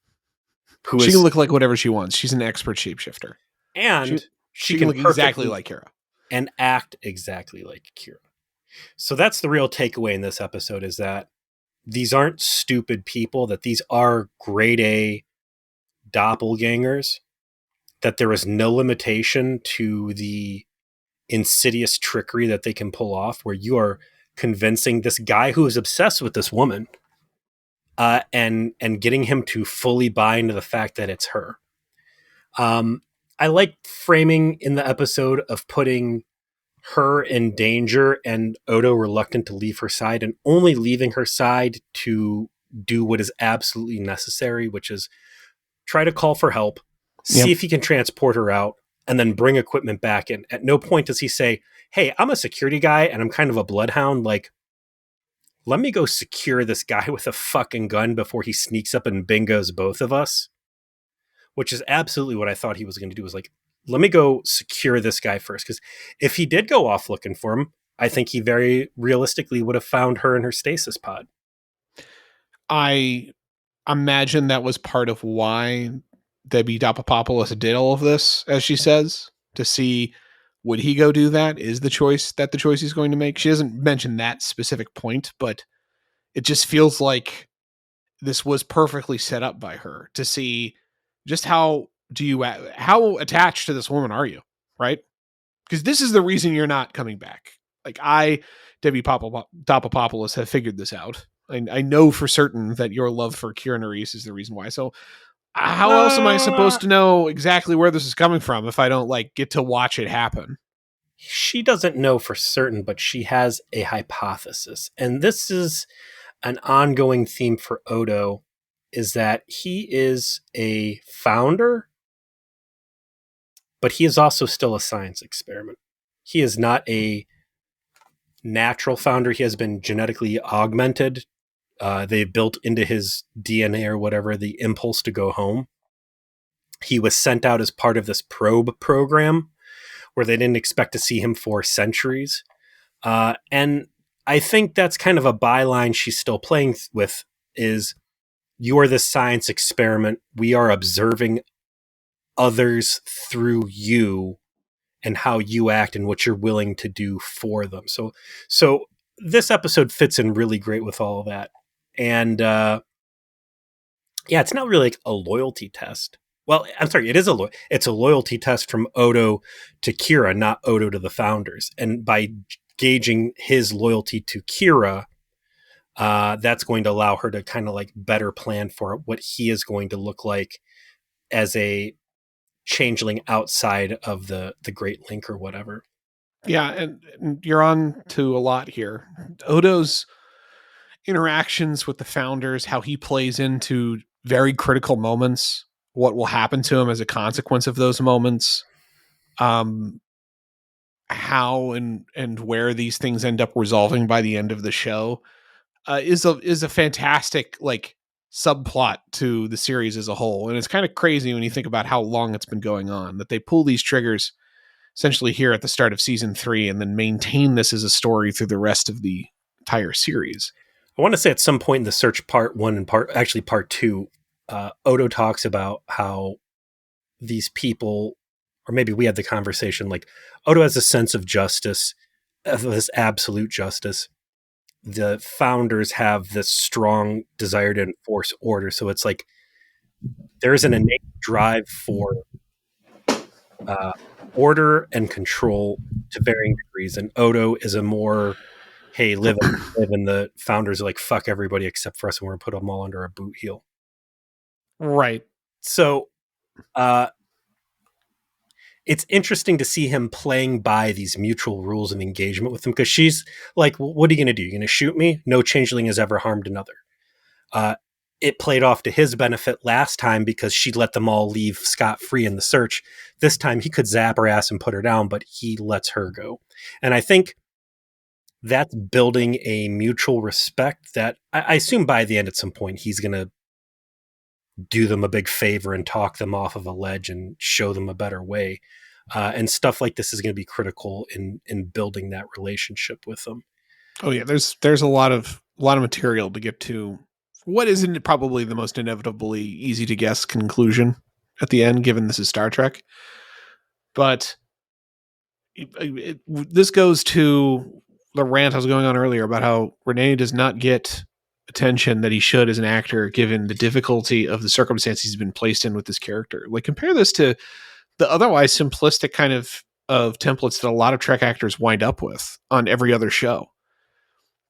She can look like whatever she wants. She's an expert shapeshifter. And she can look exactly like Kira. And act exactly like Kira. So that's the real takeaway in this episode, is that these aren't stupid people, that these are grade A doppelgangers, that there is no limitation to the insidious trickery that they can pull off, where you are convincing this guy who is obsessed with this woman and getting him to fully buy into the fact that it's her. I like framing in the episode of putting her in danger and Odo reluctant to leave her side, and only leaving her side to do what is absolutely necessary, which is try to call for help, see if he can transport her out, and then bring equipment back in. At no point does he say, hey, I'm a security guy and I'm kind of a bloodhound. Like, let me go secure this guy with a fucking gun before he sneaks up and bingos both of us. Which is absolutely what I thought he was going to do, was like, let me go secure this guy first. Because if he did go off looking for him, I think he very realistically would have found her in her stasis pod. I imagine that was part of why Debbie Dopapopoulos did all of this, as she says, to see, would he go do that? Is the choice he's going to make? She doesn't mention that specific point, but it just feels like this was perfectly set up by her to see just how attached to this woman are you, right? Because this is the reason you're not coming back. Like, Debbie Dopapopoulos, have figured this out. I know for certain that your love for Kira Nerys is the reason why. So how else am I supposed to know exactly where this is coming from if I don't get to watch it happen? She doesn't know for certain, but she has a hypothesis. And this is an ongoing theme for Odo, is that he is a founder, but he is also still a science experiment. He is not a natural founder. He has been genetically augmented. They built into his DNA or whatever the impulse to go home. He was sent out as part of this probe program where they didn't expect to see him for centuries. And I think that's kind of a byline she's still playing with is you are the science experiment. We are observing others through you and how you act and what you're willing to do for them. So this episode fits in really great with all of that. And yeah, it's not really like a loyalty test. Well, I'm sorry, it's a loyalty test from Odo to Kira, not Odo to the founders. And by gauging his loyalty to Kira, that's going to allow her to kind of like better plan for what he is going to look like as a changeling outside of the Great Link or whatever. Yeah, and you're on to a lot here. Odo's interactions with the founders, how he plays into very critical moments, what will happen to him as a consequence of those moments, how and where these things end up resolving by the end of the show, is a fantastic like subplot to the series as a whole. And it's kind of crazy when you think about how long it's been going on, that they pull these triggers essentially here at the start of season 3 and then maintain this as a story through the rest of the entire series. I want to say at some point in the search part 1 and part 2, Odo talks about how these people, or maybe we had the conversation, like Odo has a sense of justice, of this absolute justice. The founders have this strong desire to enforce order. So it's like there's an innate drive for order and control to varying degrees. And Odo is a more, hey, live and the founders are like, fuck everybody except for us, and we're going to put them all under a boot heel. Right. So it's interesting to see him playing by these mutual rules of engagement with them, because she's like, what are you going to do? You're going to shoot me? No changeling has ever harmed another. It played off to his benefit last time because she let them all leave scot-free in the search. This time he could zap her ass and put her down, but he lets her go. And I think that's building a mutual respect that I assume by the end at some point he's going to do them a big favor and talk them off of a ledge and show them a better way. And stuff like this is going to be critical in building that relationship with them. Oh yeah, there's a lot of material to get to what isn't probably the most inevitably easy to guess conclusion at the end, given this is Star Trek. But this goes to the rant I was going on earlier about how Renee does not get attention that he should as an actor, given the difficulty of the circumstances he's been placed in with this character. Like, compare this to the otherwise simplistic kind of templates that a lot of Trek actors wind up with on every other show.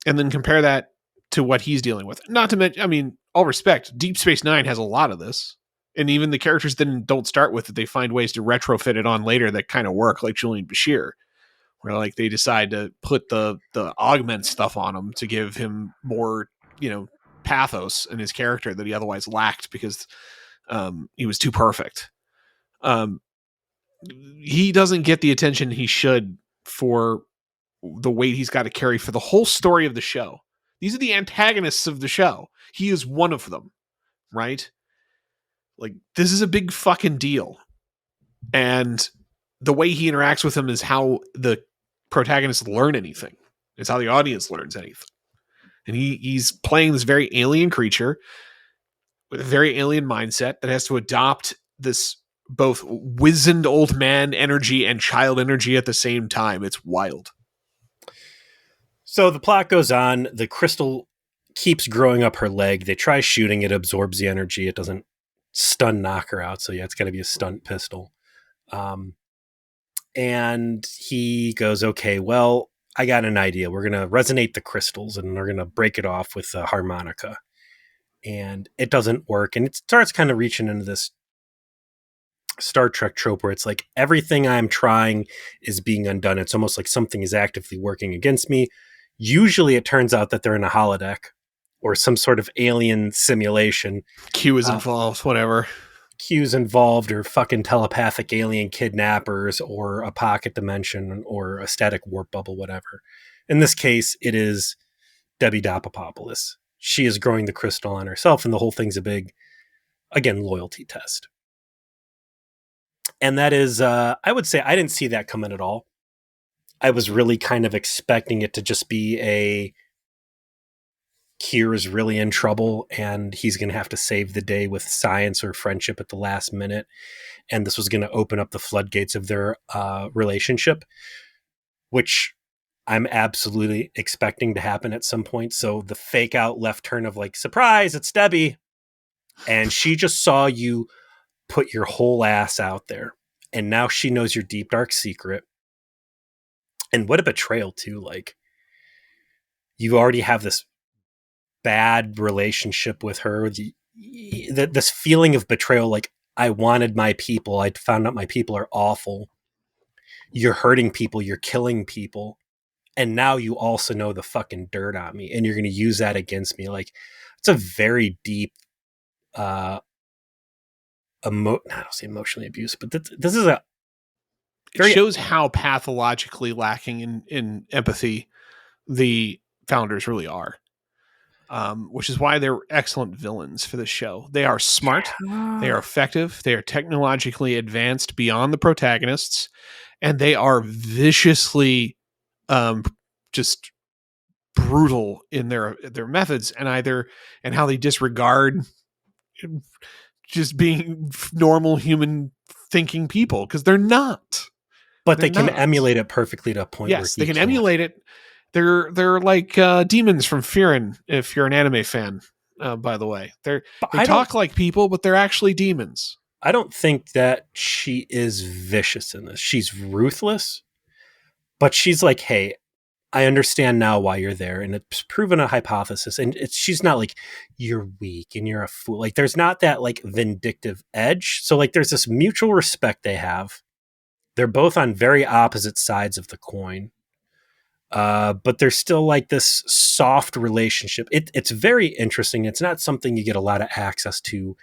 And then compare that to what he's dealing with. Not to mention, I mean, all respect, Deep Space Nine has a lot of this. And even the characters that don't start with it, they find ways to retrofit it on later that kind of work, like Julian Bashir, where like they decide to put the augment stuff on him to give him more, pathos in his character that he otherwise lacked because he was too perfect. He doesn't get the attention he should for the weight he's got to carry for the whole story of the show. These are the antagonists of the show. He is one of them, right? Like, this is a big fucking deal. And the way he interacts with them is how the protagonists learn anything. It's how the audience learns anything. And he's playing this very alien creature with a very alien mindset that has to adopt this both wizened old man energy and child energy at the same time. It's wild. So the plot goes on. The crystal keeps growing up her leg. They try shooting it, absorbs the energy. It doesn't stun knock her out. So yeah, it's got to be a stunt pistol. And he goes, okay, well, I got an idea. We're going to resonate the crystals and we're going to break it off with a harmonica. And it doesn't work. And it starts kind of reaching into this Star Trek trope where it's like everything I'm trying is being undone. It's almost like something is actively working against me. Usually it turns out that they're in a holodeck or some sort of alien simulation. Q is involved, whatever. Q's involved, or fucking telepathic alien kidnappers, or a pocket dimension, or a static warp bubble, whatever. In this case, it is Debbie Dopapopoulos. She is growing the crystal on herself, and the whole thing's a big, again, loyalty test. And that is, I would say I didn't see that coming at all. I was really kind of expecting it to just be Kier's really in trouble and he's going to have to save the day with science or friendship at the last minute. And this was going to open up the floodgates of their relationship, which I'm absolutely expecting to happen at some point. So the fake out left turn of like, surprise, it's Debbie. And she just saw you put your whole ass out there. And now she knows your deep, dark secret. And what a betrayal, too. Like, you already have this bad relationship with her. This feeling of betrayal, like, I wanted my people. I found out my people are awful. You're hurting people. You're killing people. And now you also know the fucking dirt on me. And you're going to use that against me. Like, it's a very deep, I don't say emotionally abuse, but this is a it shows how pathologically lacking in empathy the founders really are. Which is why they're excellent villains for this show. They are smart, they are effective, they are technologically advanced beyond the protagonists, and they are viciously just brutal in their methods and how they disregard just being normal human thinking people, because they're not. But they can emulate it perfectly to a point where they can emulate it. They're like demons from Fearin', if you're an anime fan, by the way. They talk like people, but they're actually demons. I don't think that she is vicious in this. She's ruthless, but she's like, hey, I understand now why you're there. And it's proven a hypothesis. And she's not like, you're weak and you're a fool. Like, there's not that like vindictive edge. So like, there's this mutual respect they have. They're both on very opposite sides of the coin. But there's still like this soft relationship. It's very interesting. It's not something you get a lot of access to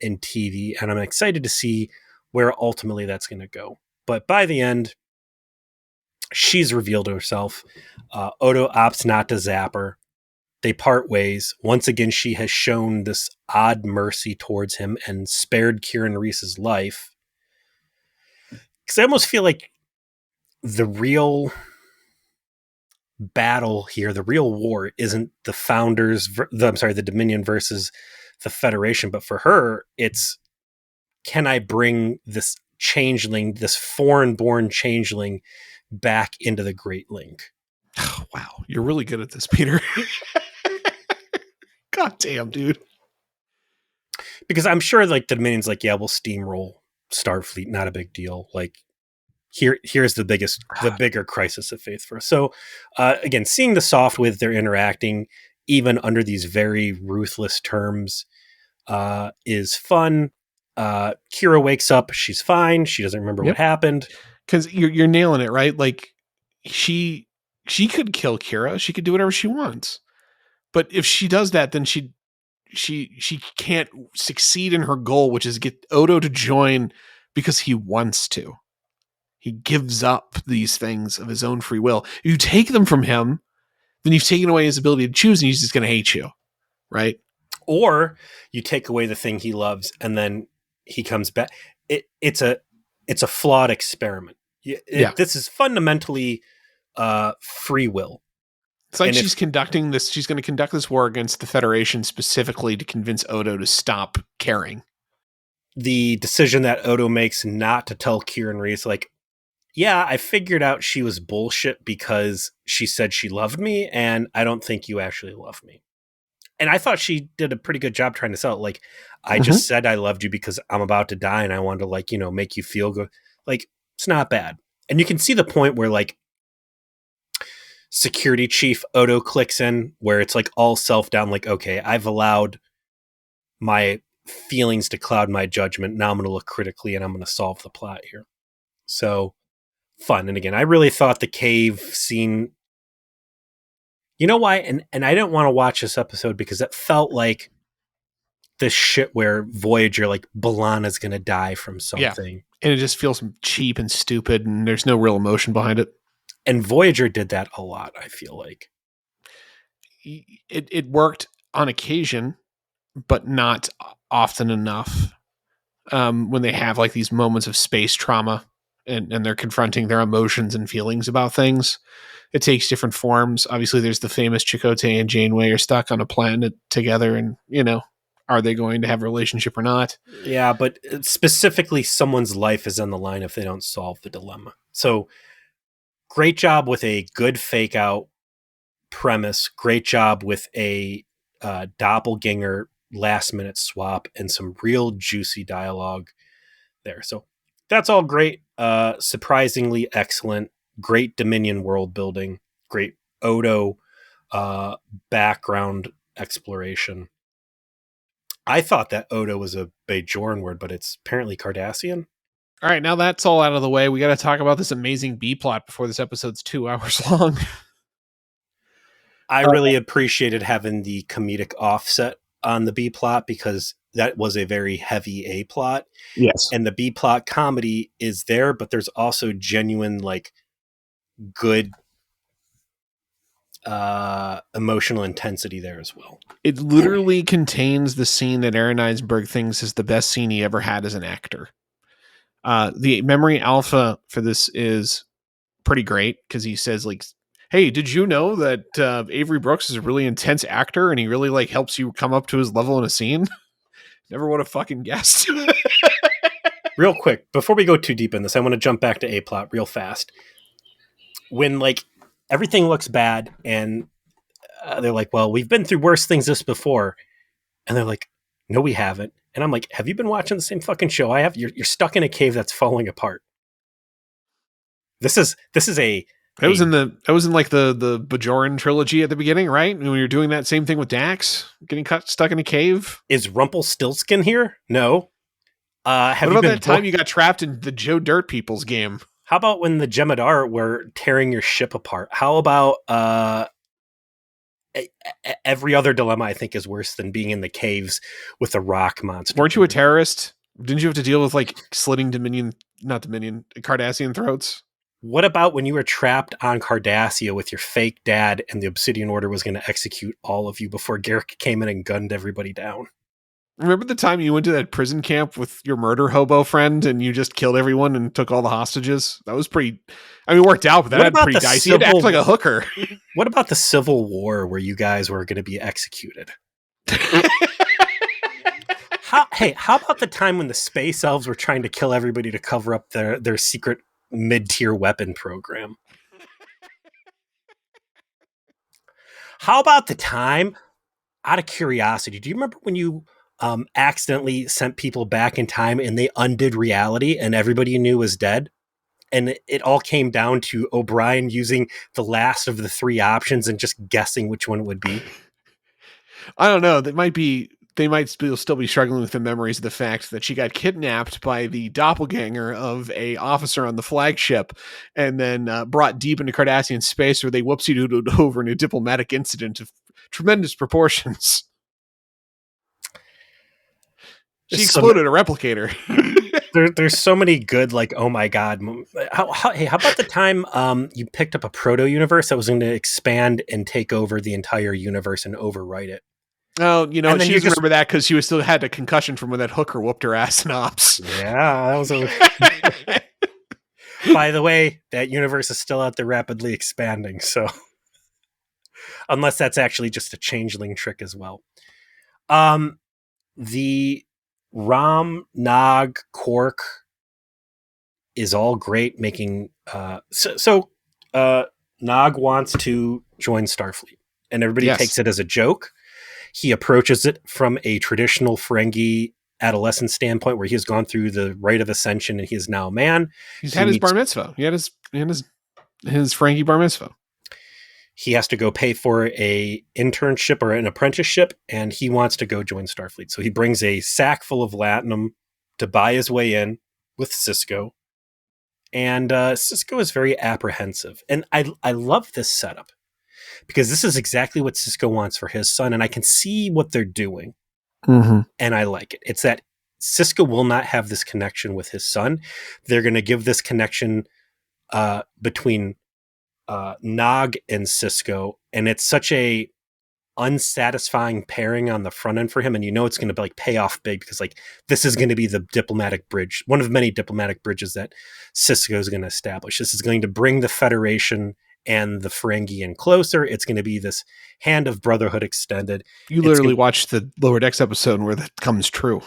in TV. And I'm excited to see where ultimately that's going to go. But by the end, she's revealed herself. Odo opts not to zap her. They part ways. Once again, she has shown this odd mercy towards him and spared Kieran Reese's life. Because I almost feel like the real battle here, the real war, isn't the founders, the Dominion versus the Federation, but for her, it's, can I bring this changeling, this foreign-born changeling, back into the Great Link? Oh, wow, you're really good at this, Peter. God damn, dude. Because I'm sure like the Dominion's like, yeah, we'll steamroll Starfleet, not a big deal. Like, here's the bigger crisis of faith for us. So again, seeing the soft with they're interacting, even under these very ruthless terms, is fun. Kira wakes up, she's fine. She doesn't remember what happened. Because you're nailing it, right? Like, she could kill Kira. She could do whatever she wants. But if she does that, then she can't succeed in her goal, which is get Odo to join because he wants to. He gives up these things of his own free will. If you take them from him, then you've taken away his ability to choose, and he's just going to hate you, right? Or you take away the thing he loves, and then he comes back. It's a flawed experiment. This is fundamentally free will. It's like she's going to conduct this war against the Federation specifically to convince Odo to stop caring. The decision that Odo makes not to tell Kieran Reese, like, yeah, I figured out she was bullshit because she said she loved me, and I don't think you actually love me. And I thought she did a pretty good job trying to sell it. Like, I just said I loved you because I'm about to die and I wanted to, like, make you feel good. Like, it's not bad. And you can see the point where, like, security chief Odo clicks in, where it's, like, all self-down. Like, okay, I've allowed my feelings to cloud my judgment. Now I'm going to look critically and I'm going to solve the plot here. So, fun. And again, I really thought the cave scene, you know why? And I didn't want to watch this episode because it felt like this shit where Voyager, like, B'Elanna's going to die from something. Yeah. And it just feels cheap and stupid and there's no real emotion behind it. And Voyager did that a lot, I feel like. It worked on occasion, but not often enough. When they have like these moments of space trauma and they're confronting their emotions and feelings about things. It takes different forms. Obviously, there's the famous Chakotay and Janeway are stuck on a planet together, and are they going to have a relationship or not? Yeah, but specifically, someone's life is on the line if they don't solve the dilemma. So, great job with a good fake out premise. Great job with a doppelganger last minute swap and some real juicy dialogue there. So that's all great. Surprisingly excellent. Great Dominion world building. Great Odo background exploration. I thought that Odo was a Bajoran word, but it's apparently Cardassian. All right, now that's all out of the way. We got to talk about this amazing B plot before this episode's 2 hours long. I really appreciated having the comedic offset on the B plot because that was a very heavy A plot. Yes. And the B plot comedy is there, but there's also genuine, like, good emotional intensity there as well. It literally contains the scene that Aaron Eisberg thinks is the best scene he ever had as an actor. The memory alpha for this is pretty great because he says, like, hey, did you know that Avery Brooks is a really intense actor and he really like helps you come up to his level in a scene? Never would have fucking guessed. Real quick, before we go too deep in this, I want to jump back to A plot real fast. When like everything looks bad and they're like, well, we've been through worse things this before. And they're like, no, we haven't. And I'm like, have you been watching the same fucking show I have? You're stuck in a cave that's falling apart. This is a That was in like the Bajoran trilogy at the beginning, right? When you're doing that same thing with Dax, getting stuck in a cave. Is Rumpelstiltskin here? No. What about that time you got trapped in the Joe Dirt People's game? How about when the Jem'Hadar were tearing your ship apart? How about every other dilemma I think is worse than being in the caves with a rock monster? Weren't you a terrorist? Didn't you have to deal with like slitting Cardassian throats? What about when you were trapped on Cardassia with your fake dad and the Obsidian Order was going to execute all of you before Garrick came in and gunned everybody down? Remember the time you went to that prison camp with your murder hobo friend and you just killed everyone and took all the hostages? That was pretty... I mean, it worked out, but that had pretty dicey. You had to act like a hooker. What about the Civil War where you guys were going to be executed? How about the time when the space elves were trying to kill everybody to cover up their secret mid-tier weapon program? How about the time, out of curiosity, do you remember when you accidentally sent people back in time and they undid reality and everybody you knew was dead? And it all came down to O'Brien using the last of the three options and just guessing which one it would be. I don't know. They might still be struggling with the memories of the fact that she got kidnapped by the doppelganger of a officer on the flagship and then brought deep into Cardassian space where they whoopsie-doodled over in a diplomatic incident of tremendous proportions. She exploded a replicator. There's so many good, like, oh my god. How about the time you picked up a proto-universe that was going to expand and take over the entire universe and overwrite it? Oh, she doesn't remember that because she still had a concussion from when that hooker whooped her ass in Ops. Yeah, that was By the way, that universe is still out there rapidly expanding, so... Unless that's actually just a changeling trick as well. The Rom, Nog, Quark is all great, making... Nog wants to join Starfleet, and everybody takes it as a joke. He approaches it from a traditional Ferengi adolescent standpoint where he has gone through the rite of ascension and he is now a man. He's had his bar mitzvah. He had his Ferengi bar mitzvah. He has to go pay for a internship or an apprenticeship, and he wants to go join Starfleet. So he brings a sack full of latinum to buy his way in with Sisko. And Sisko is very apprehensive. And I love this setup because this is exactly what Sisko wants for his son, and I can see what they're doing. Mm-hmm. And I like it. It's that Sisko will not have this connection with his son. They're going to give this connection between Nog and Sisko, and it's such a unsatisfying pairing on the front end for him, and it's going to like pay off big because like this is going to be the diplomatic bridge, one of many diplomatic bridges that Sisko is going to establish. This is going to bring the Federation and the Ferengi in closer. It's going to be this hand of brotherhood extended. You literally watched the Lower Decks episode where that comes true.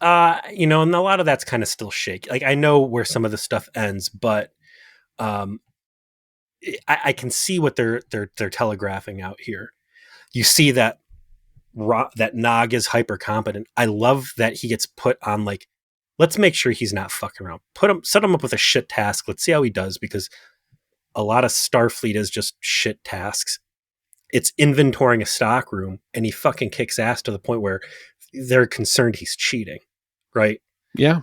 And a lot of that's kind of still shaky. Like I know where some of the stuff ends, but I can see what they're telegraphing out here. You see that Nog is hyper competent. I love that he gets put on like, let's make sure he's not fucking around. Set him up with a shit task. Let's see how he does, because a lot of Starfleet is just shit tasks. It's inventorying a stock room, and he fucking kicks ass to the point where they're concerned he's cheating, right? Yeah.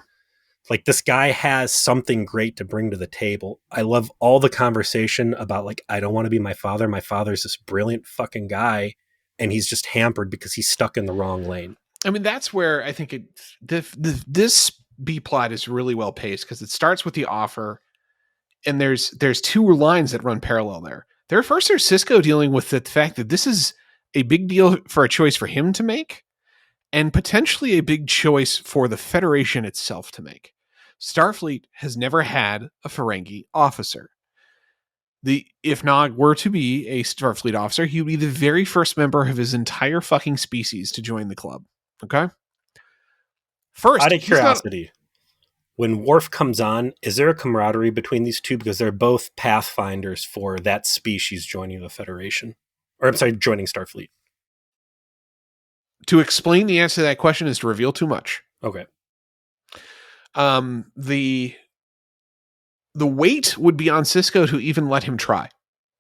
Like this guy has something great to bring to the table. I love all the conversation about like, I don't want to be my father. My father's this brilliant fucking guy, and he's just hampered because he's stuck in the wrong lane. I mean, that's where I think this B plot is really well paced, because it starts with the offer, and there's two lines that run parallel there. There's Sisko dealing with the fact that this is a big deal for a choice for him to make, and potentially a big choice for the Federation itself to make. Starfleet has never had a Ferengi officer. If Nog were to be a Starfleet officer, he would be the very first member of his entire fucking species to join the club. Okay? First, out of curiosity, when Worf comes on, is there a camaraderie between these two? Because they're both pathfinders for that species joining the Federation. Or, I'm sorry, joining Starfleet. To explain the answer to that question is to reveal too much. Okay. The weight would be on Sisko to even let him try.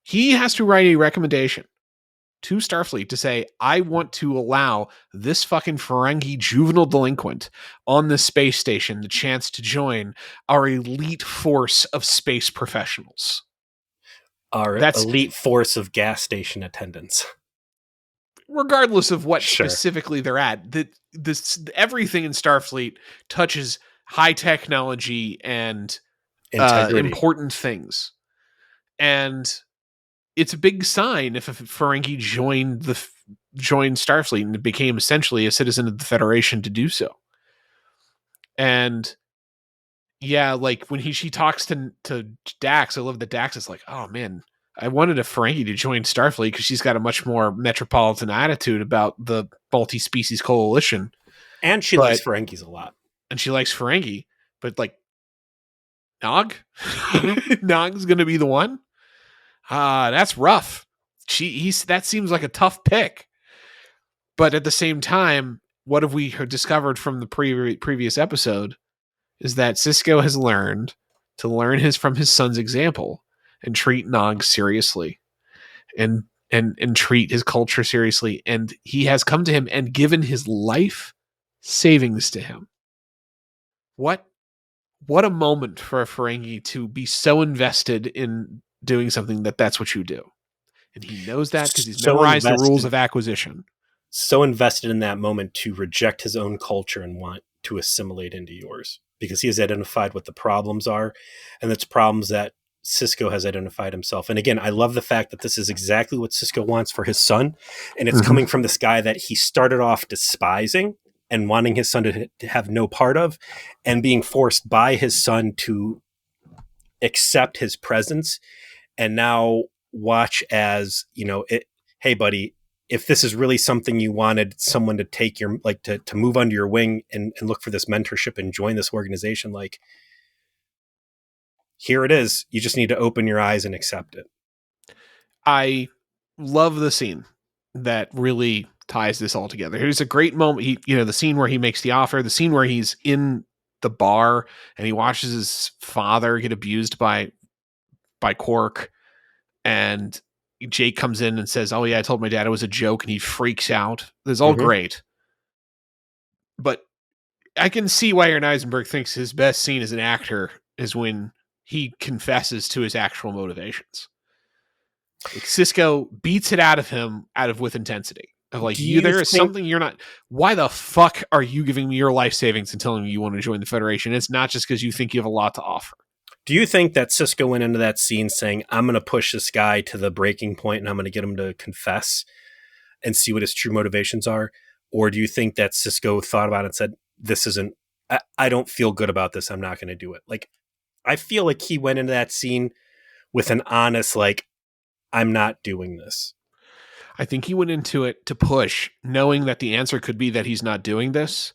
He has to write a recommendation to Starfleet to say, I want to allow this fucking Ferengi juvenile delinquent on the space station the chance to join our elite force of space professionals. That's elite force of gas station attendants. Regardless of what specifically they're at, everything in Starfleet touches high technology and important things. And it's a big sign if a Ferengi joined Starfleet and became essentially a citizen of the Federation to do so. And yeah, like when she talks to Dax, I love that Dax is like, oh man, I wanted a Ferengi to join Starfleet because she's got a much more metropolitan attitude about the multi-species coalition. And she likes Ferengis a lot. And she likes Ferengi, but like Nog? Nog's going to be the one? That's rough. That seems like a tough pick. But at the same time, what have we discovered from the previous episode is that Sisko has learned to learn from his son's example and treat Nog seriously and treat his culture seriously. And he has come to him and given his life savings to him. What a moment for a Ferengi to be so invested in doing something that's what you do. And he knows that because he's memorized the rules of acquisition. So invested in that moment to reject his own culture and want to assimilate into yours, because he has identified what the problems are, and it's problems that Sisko has identified himself. And again, I love the fact that this is exactly what Sisko wants for his son, and it's coming from this guy that he started off despising and wanting his son to have no part of, and being forced by his son to accept his presence. And now watch as, hey buddy, if this is really something you wanted someone to take your, like to move under your wing and look for this mentorship and join this organization, like here it is. You just need to open your eyes and accept it. I love the scene that really ties this all together. Here's a great moment. The scene where he makes the offer, the scene where he's in the bar and he watches his father get abused by Quark, and Jake comes in and says, oh yeah, I told my dad it was a joke, and he freaks out. It's all great. But I can see why Aaron Eisenberg thinks his best scene as an actor is when he confesses to his actual motivations. Like, Sisko beats it out of him with intensity. Of like, there is something you're not. Why the fuck are you giving me your life savings and telling me you want to join the Federation? It's not just because you think you have a lot to offer. Do you think that Sisko went into that scene saying, I'm going to push this guy to the breaking point and I'm going to get him to confess? and see what his true motivations are? Or do you think that Sisko thought about it and said, this isn't, I don't feel good about this. I'm not going to do it. Like, I feel like he went into that scene with an honest, like, I'm not doing this. I think he went into it to push, knowing that the answer could be that he's not doing this.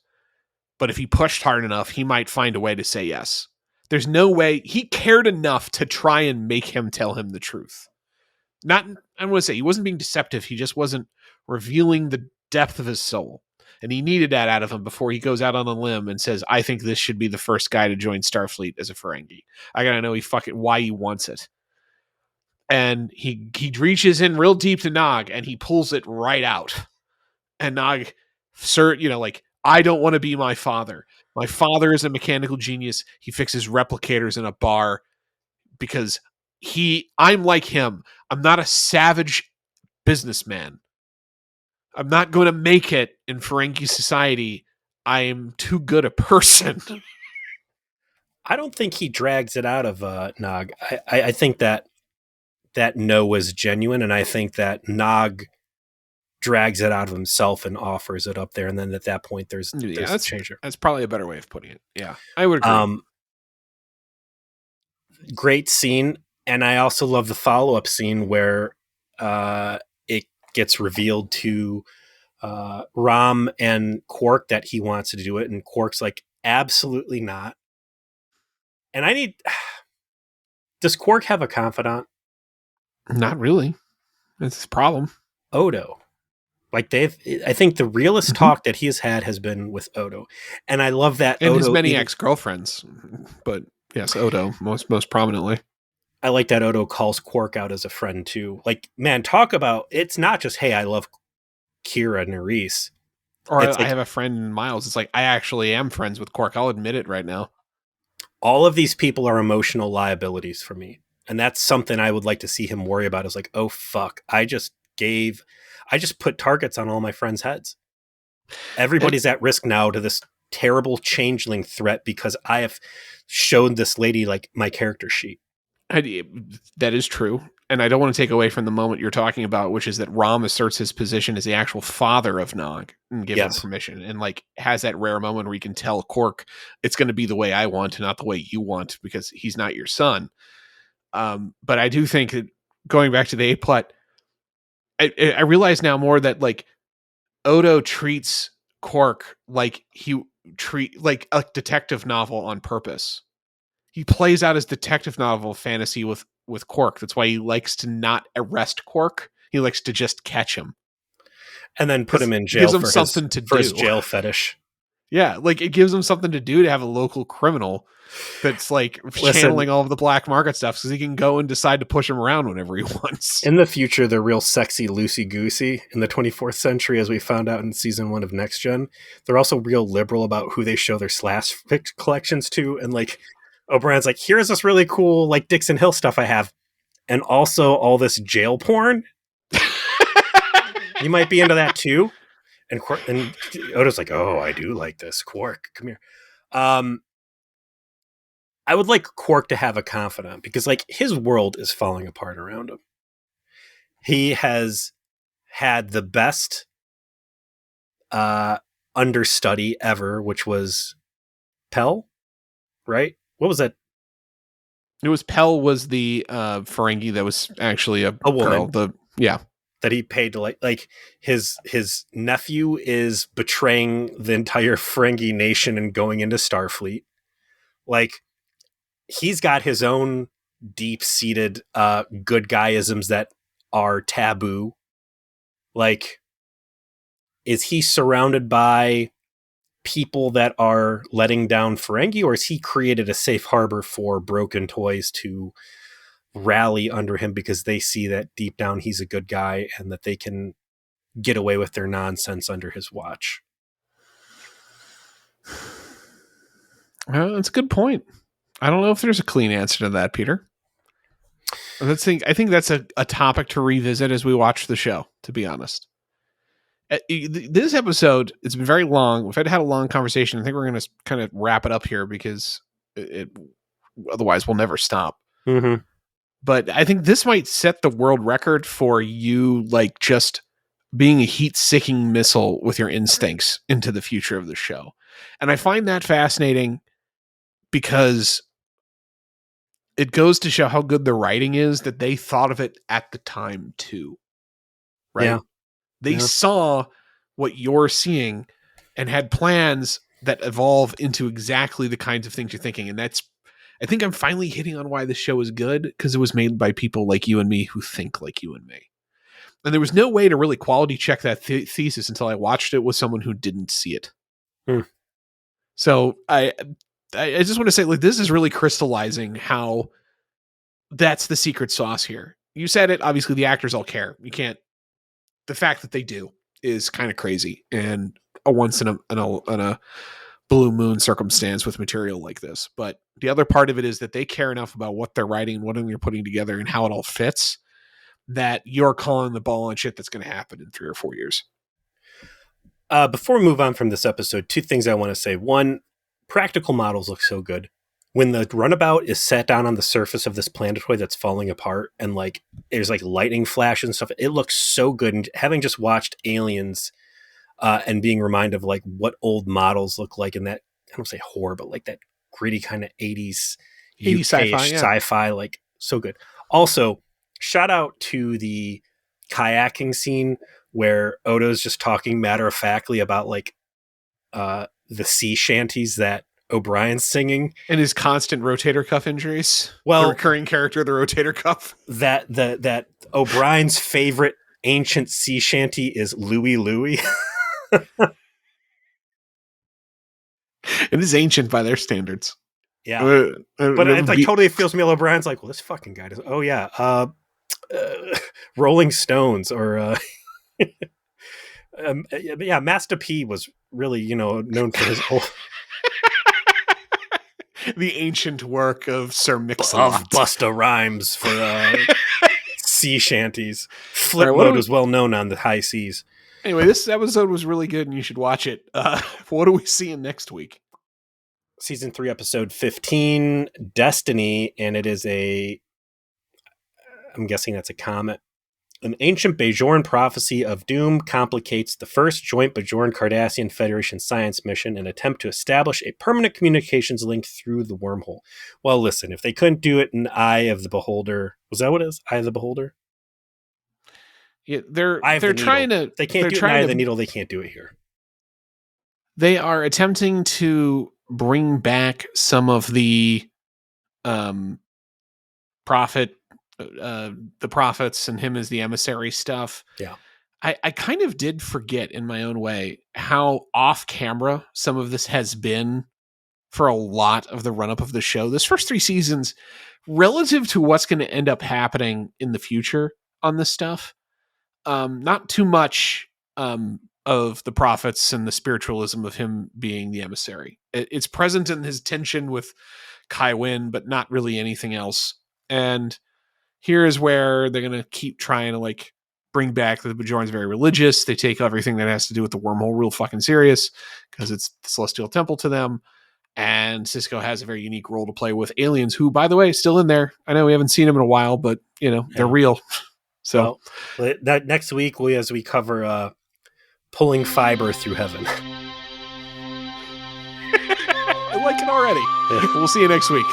But if he pushed hard enough, he might find a way to say yes. There's no way he cared enough to try and make him tell him the truth. Not, I want to say he wasn't being deceptive. He just wasn't revealing the depth of his soul. And he needed that out of him before he goes out on a limb and says, I think this should be the first guy to join Starfleet as a Ferengi. I gotta know why he wants it. And he reaches in real deep to Nog and he pulls it right out. And Nog, sir, like, I don't want to be my father. My father is a mechanical genius. He fixes replicators in a bar because I'm like him. I'm not a savage businessman. I'm not going to make it in Ferengi society. I am too good a person. I don't think he drags it out of Nog. I think that no was genuine, and I think that Nog drags it out of himself and offers it up there, and then at that point there's a change. That's probably a better way of putting it. Yeah, I would agree. Great scene, and I also love the follow-up scene where it gets revealed to Rom and Quark that he wants to do it, and Quark's like, absolutely not. And does Quark have a confidant? Not really. That's his problem. Odo. Like I think the realest talk that he's had has been with Odo. And I love that. And Odo, his many ex-girlfriends, but yes, Odo most prominently. I like that Odo calls Quark out as a friend too. Like, man, talk about, it's not just, hey, I love Kira Nerys. Or I have a friend in Miles. It's like, I actually am friends with Quark. I'll admit it right now. All of these people are emotional liabilities for me. And that's something I would like to see him worry about, is like, oh, fuck, I just put targets on all my friends' heads. Everybody's at risk now to this terrible changeling threat because I have shown this lady like my character sheet. That is true. And I don't want to take away from the moment you're talking about, which is that Rom asserts his position as the actual father of Nog and gives him permission, and like has that rare moment where he can tell Quark, it's going to be the way I want, not the way you want, because he's not your son. But I do think that, going back to the A plot, I realize now more that like Odo treats Quark like like a detective novel on purpose. He plays out his detective novel fantasy with Quark. That's why he likes to not arrest Quark. He likes to just catch him and then put him in jail for something to do. His jail fetish. Yeah, like it gives him something to do, to have a local criminal that's like channeling all of the black market stuff, so he can go and decide to push him around whenever he wants. In the future, they're real sexy loosey-goosey. In the 24th century, as we found out in season 1 of Next Gen, they're also real liberal about who they show their slash fic collections to. And like O'Brien's like, here's this really cool like Dixon Hill stuff I have, and also all this jail porn. You might be into that too. And Odo's like, oh, I do like this. Quark, come here. I would like Quark to have a confidant, because like his world is falling apart around him. He has had the best understudy ever, which was Pell, right? What was that? It was Pell was the Ferengi that was actually a woman. Girl, that he paid to like his nephew is betraying the entire Ferengi nation and going into Starfleet. Like, he's got his own deep-seated good guyisms that are taboo. Like, is he surrounded by people that are letting down Ferengi, or has he created a safe harbor for broken toys to rally under him because they see that deep down he's a good guy and that they can get away with their nonsense under his watch? That's a good point. I don't know if there's a clean answer to that, Peter. I think that's a topic to revisit as we watch the show, to be honest. This episode, it's been very long. We've had a long conversation. I think we're going to kind of wrap it up here, because otherwise we'll never stop. Mm-hmm. But I think this might set the world record for you, like, just being a heat-seeking missile with your instincts into the future of the show. And I find that fascinating because it goes to show how good the writing is that they thought of it at the time too. Right? Yeah. They saw what you're seeing and had plans that evolve into exactly the kinds of things you're thinking. And I think I'm finally hitting on why this show is good, because it was made by people like you and me who think like you and me. And there was no way to really quality check that thesis until I watched it with someone who didn't see it. So I just want to say, like, this is really crystallizing how that's the secret sauce here. You said it. Obviously, the actors all care. You can't. The fact that they do is kind of crazy and a once in a blue moon circumstance with material like this. But the other part of it is that they care enough about what they're writing and what they're putting together and how it all fits, that you're calling the ball on shit that's going to happen in 3 or 4 years. Before we move on from this episode, 2 things I want to say. One, practical models look so good. When the runabout is set down on the surface of this planetoid that's falling apart, and like there's like lightning flash and stuff, it looks so good. And having just watched Aliens and being reminded of like what old models look like in that, I don't say horror, but like that gritty kind of 80s sci-fi, like so good. Also, shout out to the kayaking scene where Odo's just talking matter-of-factly about like the sea shanties that O'Brien's singing, and his constant rotator cuff injuries. Well, the recurring character, the rotator cuff. That O'Brien's favorite ancient sea shanty is Louie Louie. It is ancient by their standards. Yeah, but it like totally feels me. O'Brien's like, well, this fucking guy does. Oh yeah, Rolling Stones or yeah, Master P was really known for his old. The ancient work of Sir Mix-a-Lot. Of Busta Rhymes for sea shanties. Flip Mode was well known on the high seas. Anyway, this episode was really good and you should watch it. What are we seeing next week? Season 3, episode 15, Destiny, and it is I'm guessing that's a comet. An ancient Bajoran prophecy of doom complicates the first joint Bajoran-Cardassian Federation science mission, an attempt to establish a permanent communications link through the wormhole. Well, listen, if they couldn't do it in Eye of the Beholder, was that what it is? Eye of the Beholder? Yeah, they're trying to. They can't do it in Eye of the Needle. They can't do it here. They are attempting to bring back some of the the prophets and him as the emissary stuff. Yeah. I kind of did forget in my own way how off camera some of this has been for a lot of the run up of the show. This first 3 seasons, relative to what's going to end up happening in the future on this stuff, not too much of the prophets and the spiritualism of him being the emissary. It's present in his tension with Kai Wynn, but not really anything else. And here is where they're going to keep trying to like bring back the Bajorans very religious. They take everything that has to do with the wormhole real fucking serious because it's the celestial temple to them. And Cisco has a very unique role to play with aliens who, by the way, still in there. I know we haven't seen them in a while, but they're real. So that next week, as we cover pulling fiber through heaven. I like it already. We'll see you next week.